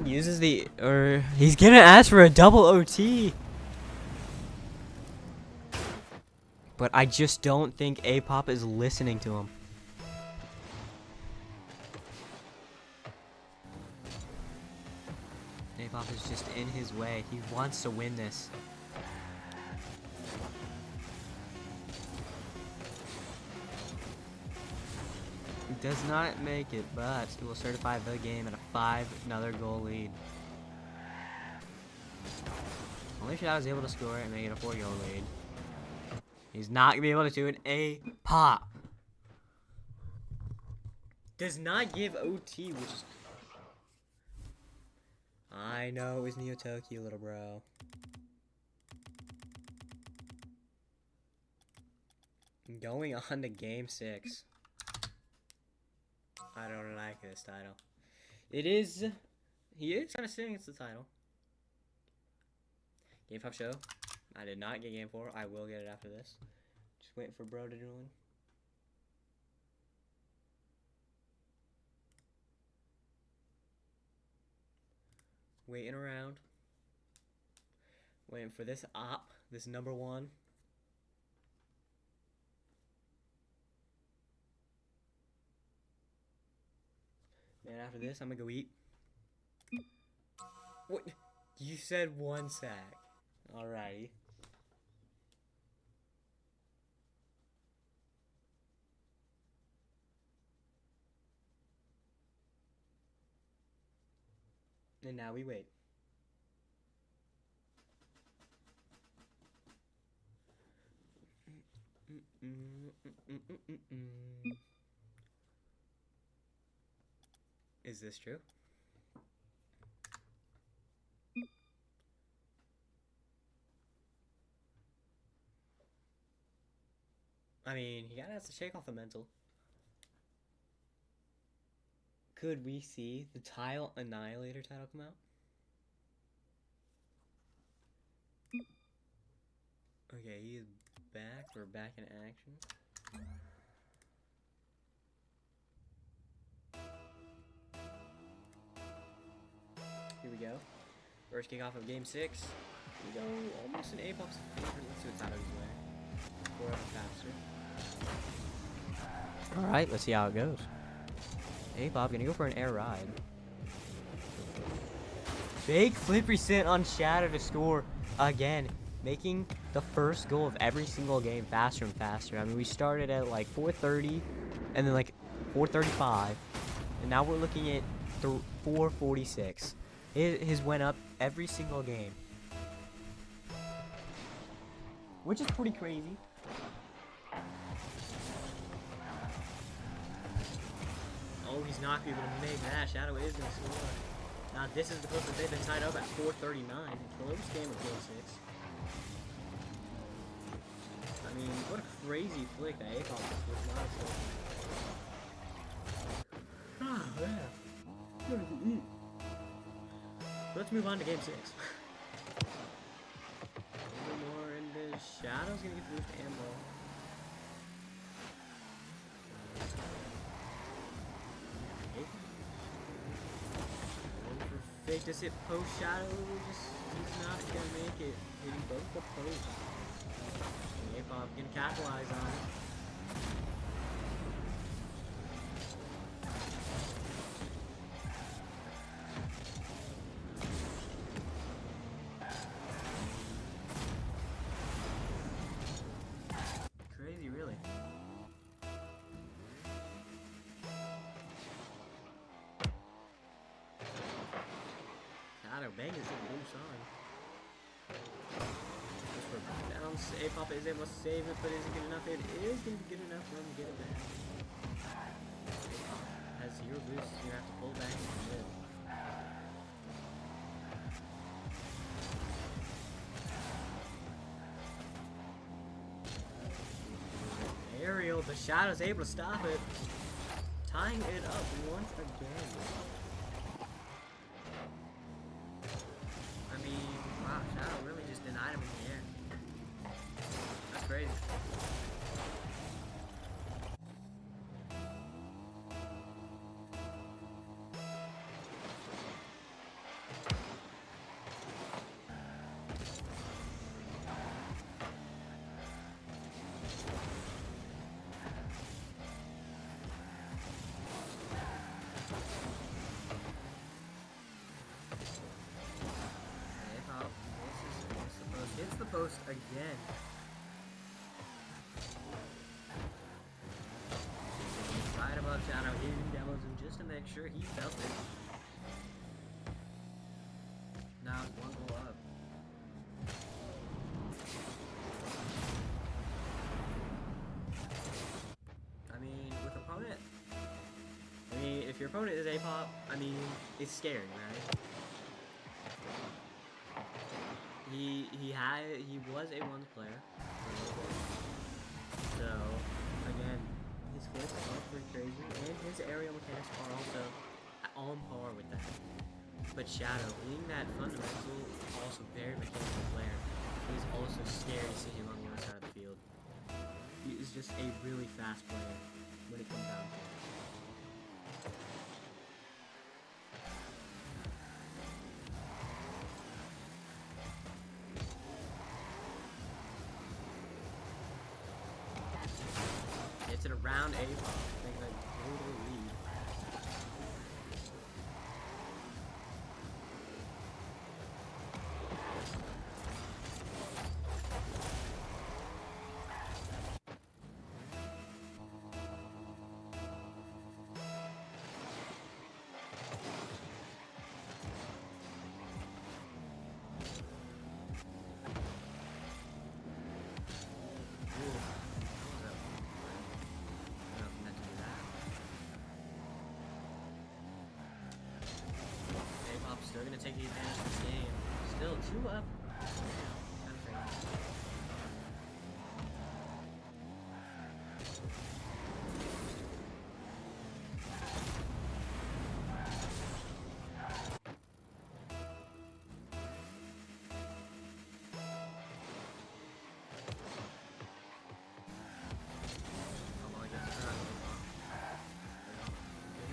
uses he's gonna ask for a double OT. But I just don't think Apop is listening to him. Apop is just in his way. He wants to win this. He does not make it, but it will certify the game at a 5-goal lead. Only Shadow is able to score and make it a 4-goal lead. He's not gonna be able to do an Apop. Does not give OT, which is... I know it was Neo Tokyo, little bro. Going on to game 6. I don't like this title. It is He is kind of sitting against the title. Game 5 show. I did not get game 4. I will get it after this. Just waiting for bro to join. Waiting around. Waiting for this op, this number 1. And after this, I'm gonna go eat. What? You said 1 sack. Alrighty. And now we wait. Is this true? I mean, he kinda has to shake off the mental. Could we see the Tile Annihilator title come out? Okay, he is back. We're back in action. Here we go. First kickoff of game 6. Here we go. Almost an Apop's favorite. Let's see what's out of his way. Forever faster. Alright, let's see how it goes. Apop gonna go for an air ride. Fake flip reset on Shadow to score again, making the first goal of every single game faster and faster. I mean, we started at like 4:30 and then like 4:35, and now we're looking at 4:46. His went up every single game, which is pretty crazy. Oh, he's not going to make that. Shadow is going to score. Now, this is the clip that they've been tied up at 4:39. Close game of game 6. I mean, what a crazy flick that Apop was not so. Oh, yeah. Let's move on to game 6. A little more, and the Shadow's going to get the boost and ball. Fake to hit post Shadow, he's not gonna make it. Hitting both the posts. Apop can capitalize on it. Crazy, really. Shadow bang is a loose on. Just for bounce. Apop is able to save it, but is it good enough? It is going to be good enough for him to get it back. Apop has 0 boosts, you have to pull back and live. Aerial, the Shadow's able to stop it. Tying it up once again. I mean, wow, Shadow really just denied him in the air. That's crazy. Hits the post again. Right above Shadow, hitting demos him just to make sure he felt it. Now it's 1 goal up. I mean, with opponent. I mean, if your opponent is Apop, I mean, it's scary, right? He was a 1s player. So again, his flips are pretty crazy, and his aerial mechanics are also on par with that. But Shadow, being that fundamental, also very mechanical player, is also scary to see him on the other side of the field. He is just a really fast player when it comes down to it. Gets it around Apop, making a total lead. Still gonna take the advantage of this game. Still 2 up.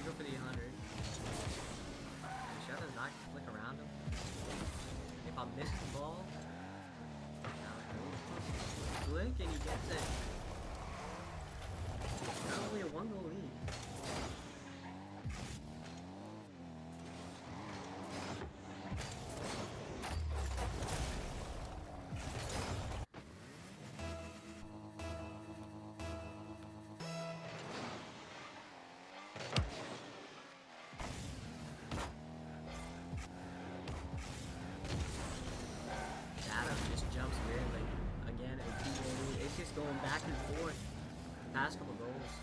Go for the 100. Shadow's not gonna flick around him. If I miss the ball, flick and he gets it. Not only a 1-goal lead. Jumps weirdly. Again, a 2-goal lead. It's just going back and forth. Past couple goals.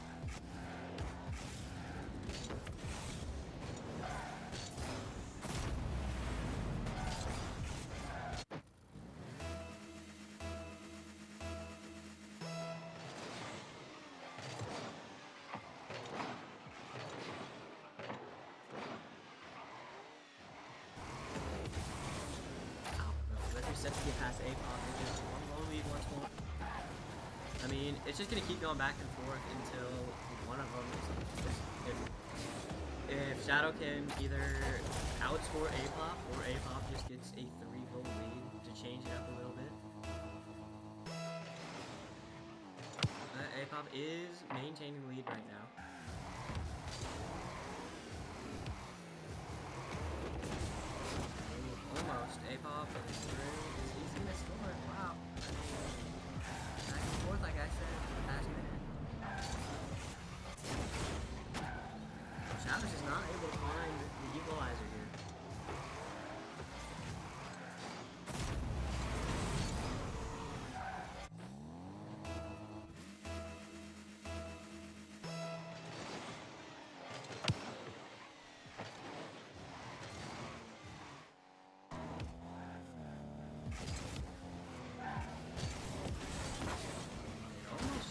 Set to get past Apop and just 1-goal lead once more. I mean, it's just gonna keep going back and forth until one of them is. If Shadow can either outscore Apop or Apop just gets a 3-goal lead to change it up a little bit. Apop is maintaining the lead right now. Almost. Apop is through. He's gonna score. Wow. Back and forth, like I said, for the past minute. Shadow's is not able to find the equalizer here.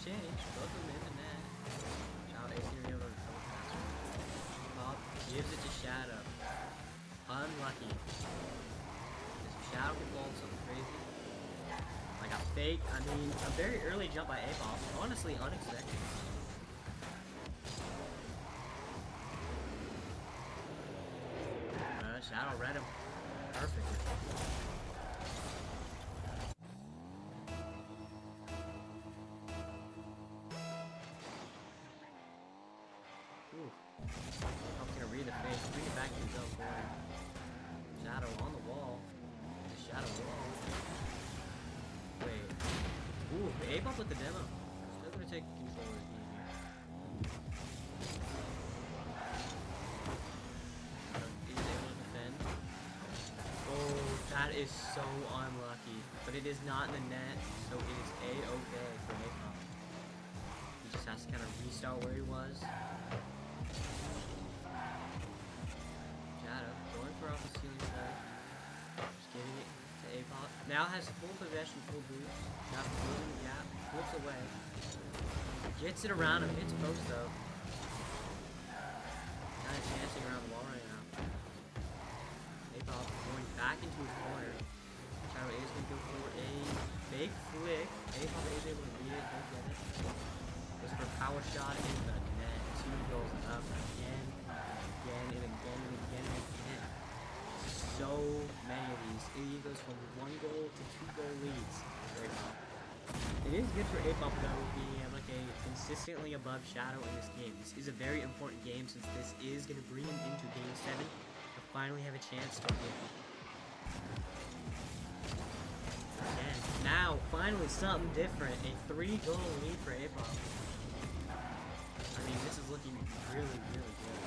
Both of them in the net. Child AC over the passer. Bob gives it to Shadow. Unlucky. This Shadow can pull something crazy. Like a fake, I mean, a very early jump by Apop. Honestly, unexpected. Shadow read him perfectly. I'm gonna read the face, bring it back to his own corner. Shadow on the wall. The Shadow wall. Wait. Ooh, the Apop with the demo. Still gonna take control of the game here. He's able to defend. Oh, that is so unlucky. But it is not in the net, so it is A-okay for Apop. He just has to kind of restart where he was. Shadow going for off the ceiling ball. Just giving it to Apop. Now has full possession, full boost. Shadow closing the gap. Flips away. Gets it around him. Hits post though. Kind of chancing around the wall right now. Apop going back into his corner. Shadow is going to go for a big flick. Apop is able to beat it. Don't get it. Goes for a power shot in the net. 2 goals up again. Again and again and again and again. So many of these. He goes from 1 goal to 2 goal leads for Apop. It is good for Apop though, being able to get consistently above Shadow in this game. This is a very important game since this is going to bring him into Game 7 to finally have a chance to win. Again, now, finally something different. A 3-goal lead for Apop. I mean, this is looking really, really good.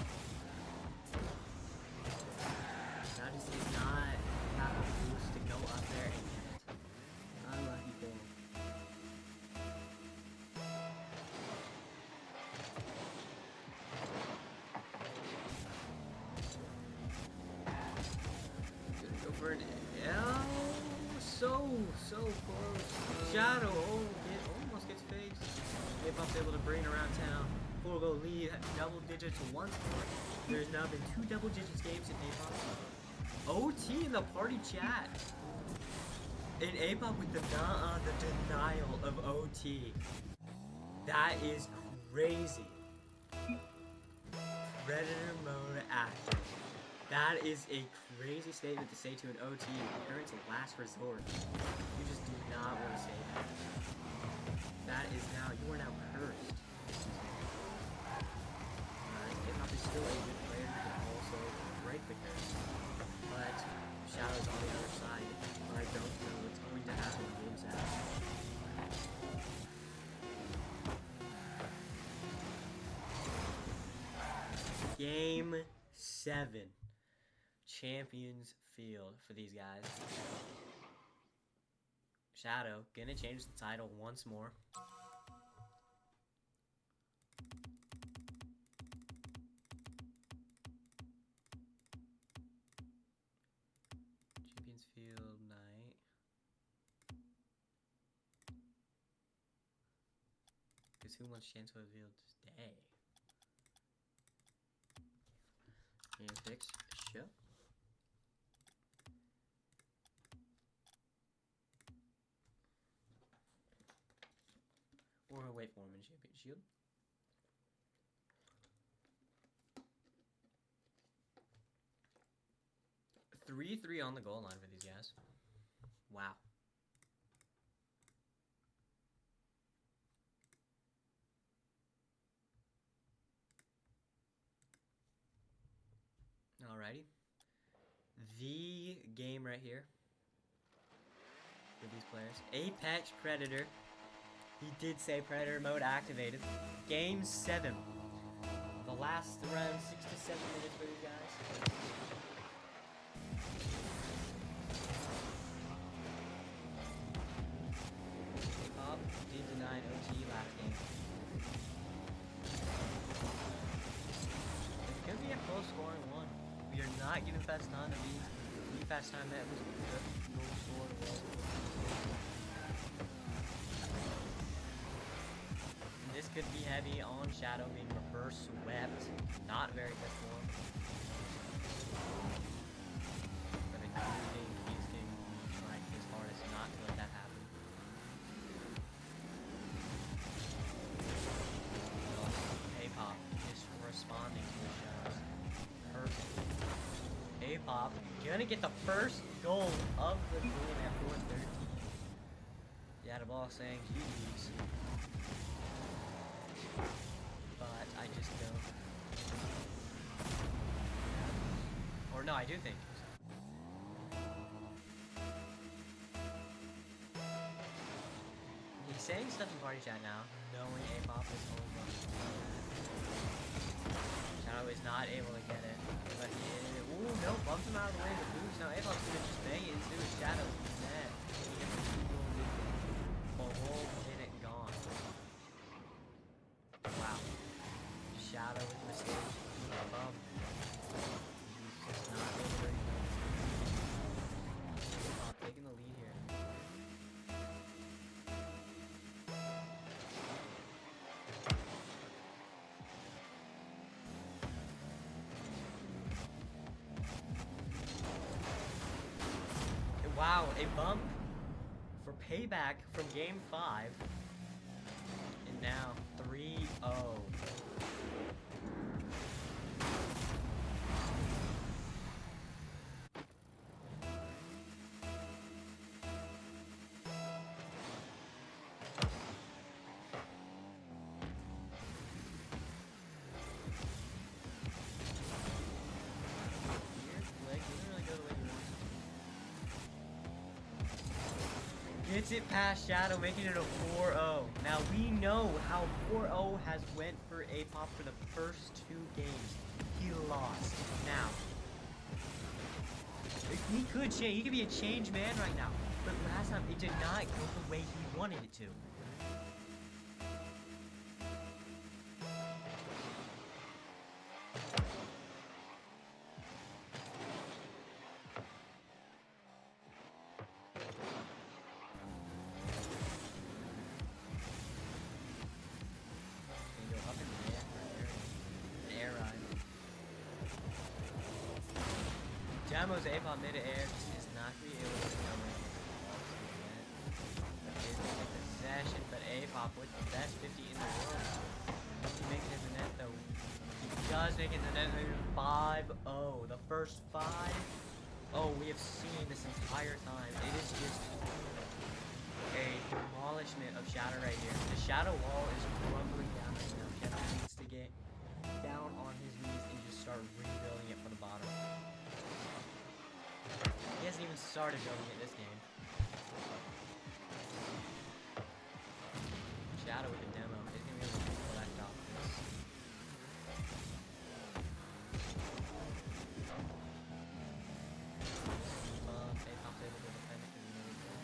Now just did not have a boost to go up there and get it. Unlucky goal. For an so close. Shadow almost gets fixed. Apop's able to bring it around town. 4-goal lead, double digits once more. There's now been 2 double digits games in Apop. OT in the party chat. In Apop with the denial of OT. That is crazy. Predator mode active. That is a crazy statement to say to an OT, parents of last resort. You just do not want to say that. That is now, you are now cursed. Apop is still a good player who can also break the curse. But Shadow's on the other side. I don't know what's going to happen in Game 7. Game 7. Champions field for these guys. Shadow gonna change the title once more. Champions field night. Because who wants chance for the field today? Game fix show. Or wait for him in Champion Shield. Three on the goal line for these guys. Wow. Alrighty. The game right here for these players. Apex Predator. He did say Predator mode activated. Game 7. The last around 6 to 7 minutes for these guys. Apop did deny an OT last game. It's going to be a close scoring one. We are not giving fast time to beat. Fast time that was good. Goal scored well. This could be heavy on Shadow being reverse swept. Not very good for him. But I do think he's going to be trying his hardest not to let that happen. Apop is responding to the shots. Perfect. Apop gonna get the first goal of the game at 4:13. Shadowball saying GG's. But I just don't. Or no, I do think. He's saying stuff in party chat now, knowing Apop is over. Shadow is not able to get it. But he is. Ooh, no, bumps him out of the way with boost. Now Apop's gonna just bang it into his Shadow's net. A whole minute gone. Wow. Shadow with mistake. Bump. He's just not able to bring it. Apop taking the lead here. a bump for payback from game 5. And now 3-0. Gets it past Shadow, making it a 4-0. Now we know how 4-0 has went for Apop for the first 2 games. He lost. Now, he could change. He could be a changed man right now. But last time, it did not go the way he wanted it to. Demos Apop mid-air just is not going to be able to come in. Is a possession, but Apop with the best 50 in the world. He makes it in the net though. He does make it in the net. 5-0. The first 5-0 we have seen this entire time. It is just a demolishment of Shadow right here. The Shadow wall is crumbling down right now. Shadow needs to get down on his knees and just start rebuilding it from the bottom. He hasn't even started building it this game. Shadow with the demo. He's gonna be able to collect off this. Apop's able to defend it because he knows that.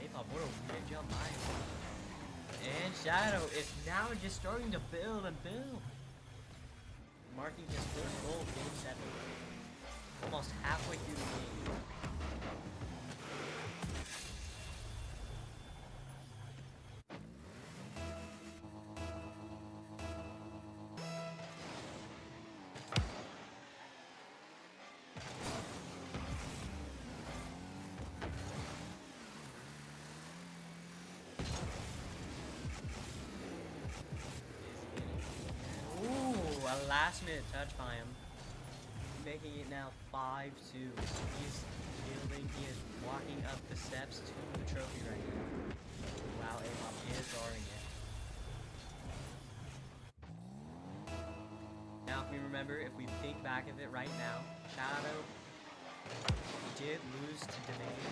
Apop, what a weird jump by him. And Shadow is now just starting to build and build. Marking his first goal of game 7. Almost halfway through the game. Ooh, a last minute touch by him. Making it now 5-2. He's building, he is walking up the steps to the trophy right now. Wow, Apop is guarding it. Now if we remember, if we think back of it right now, Shadow did lose to Domain.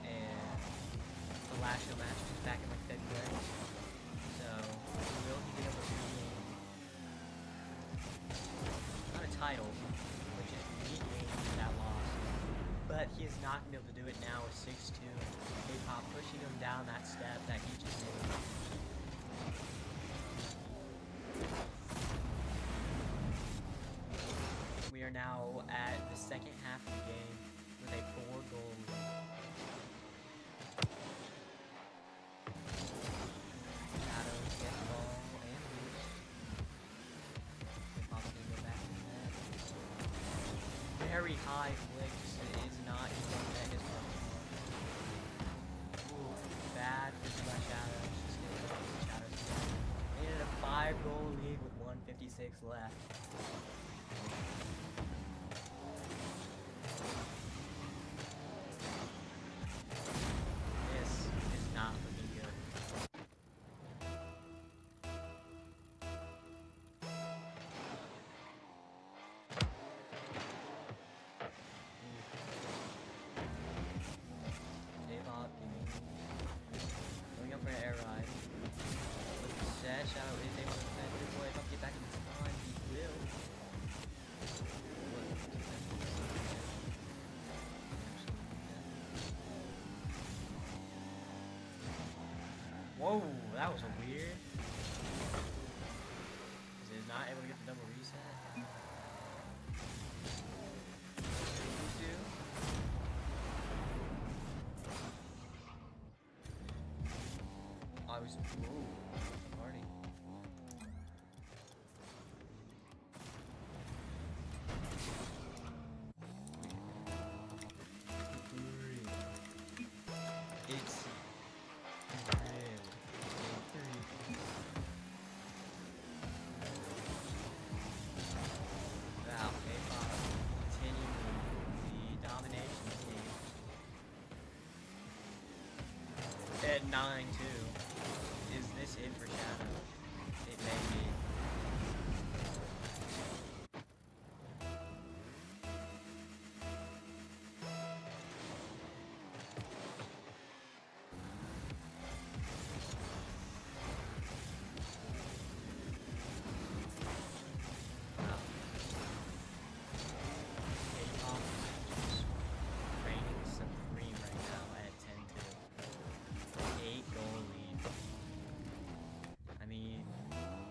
And the last show match was back in like February. So, will he be able to regain? Not a title, which is regain that loss. But he is not going to be able to do it now with 6-2. Apop pushing him down that step that he just did. We are now at the second half of the game with a 4-goal lead. Shadow gets the ball and boost. Apop's gonna go back in the net. Very high flicks. It is not even gonna net his ball. Ooh, bad for Shadow. Just gonna go with Shadow's game. And a 5-goal lead with 1:56 left. This is not looking good. Apop going up for an air ride. With the set, Shadow is able to defend his way. Apop get back in time. He will. Whoa, that was a weird. Is not able to get the double reset. I was. Whoa, party. 9-2. Is this it for Shadow? It may be.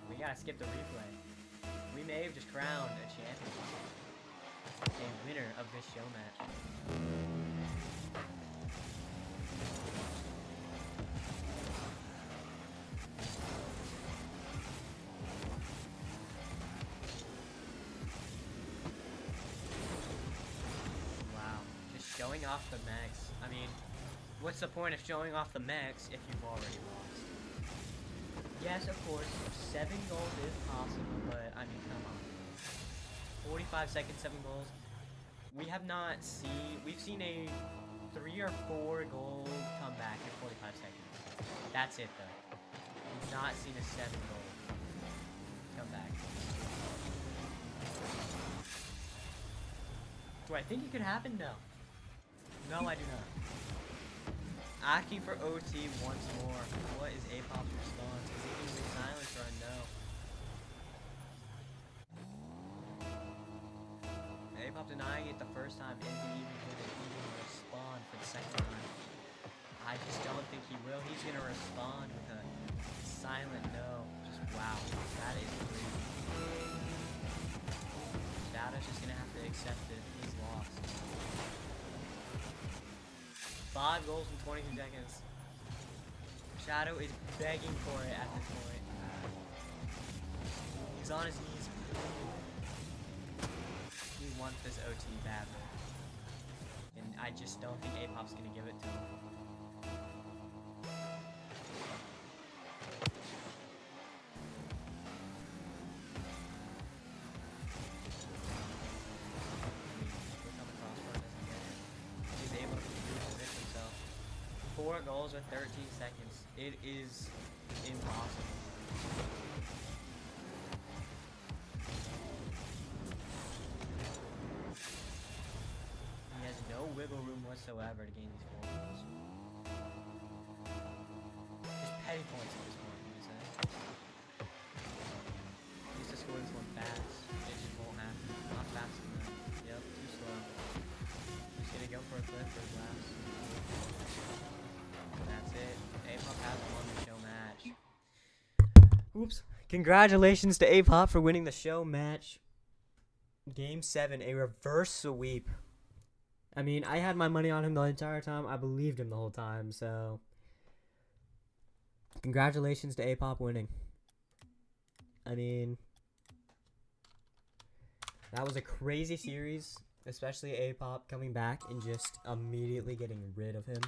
We gotta skip the replay. We may have just crowned a champion. A winner of this show match. Wow. Just showing off the mechs. I mean, what's the point of showing off the mechs if you've already lost? Yes, of course, 7 goals is possible, but I mean, come on. 45 seconds, 7 goals. We've seen a 3 or 4 goal comeback in 45 seconds. That's it, though. We've not seen a 7 goal comeback. Do I think it could happen? No. No, I do not. Asking for OT once more. What is Apop's response? Is he going to be silenced or a no? Apop denying it the first time, and he even going to respond for the second time. I just don't think he will. He's going to respond with a silent no. Just wow. That is crazy. Shadow's just going to have to accept it. He's lost. 5 goals in 22 seconds. Shadow is begging for it at this point. He's on his knees. He wants this OT badly. And I just don't think Apop's gonna give it to him. He's able to reposition himself. 4 goals with 13 seconds. It is impossible. He has no wiggle room whatsoever to gain these 4 goals. Just petty points at this point, you say. He needs to score this one fast. It just won't happen. Not fast enough. Yep, too slow. He's gonna go for a clip for his last. That's it. Apop has won the show match. Oops. Congratulations to Apop for winning the show match. Game 7, a reverse sweep. I mean, I had my money on him the entire time. I believed him the whole time, so congratulations to Apop winning. I mean, that was a crazy series, especially Apop coming back and just immediately getting rid of him.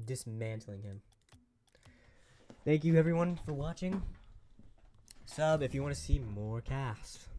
Dismantling him. Thank you everyone for watching. Sub if you want to see more casts.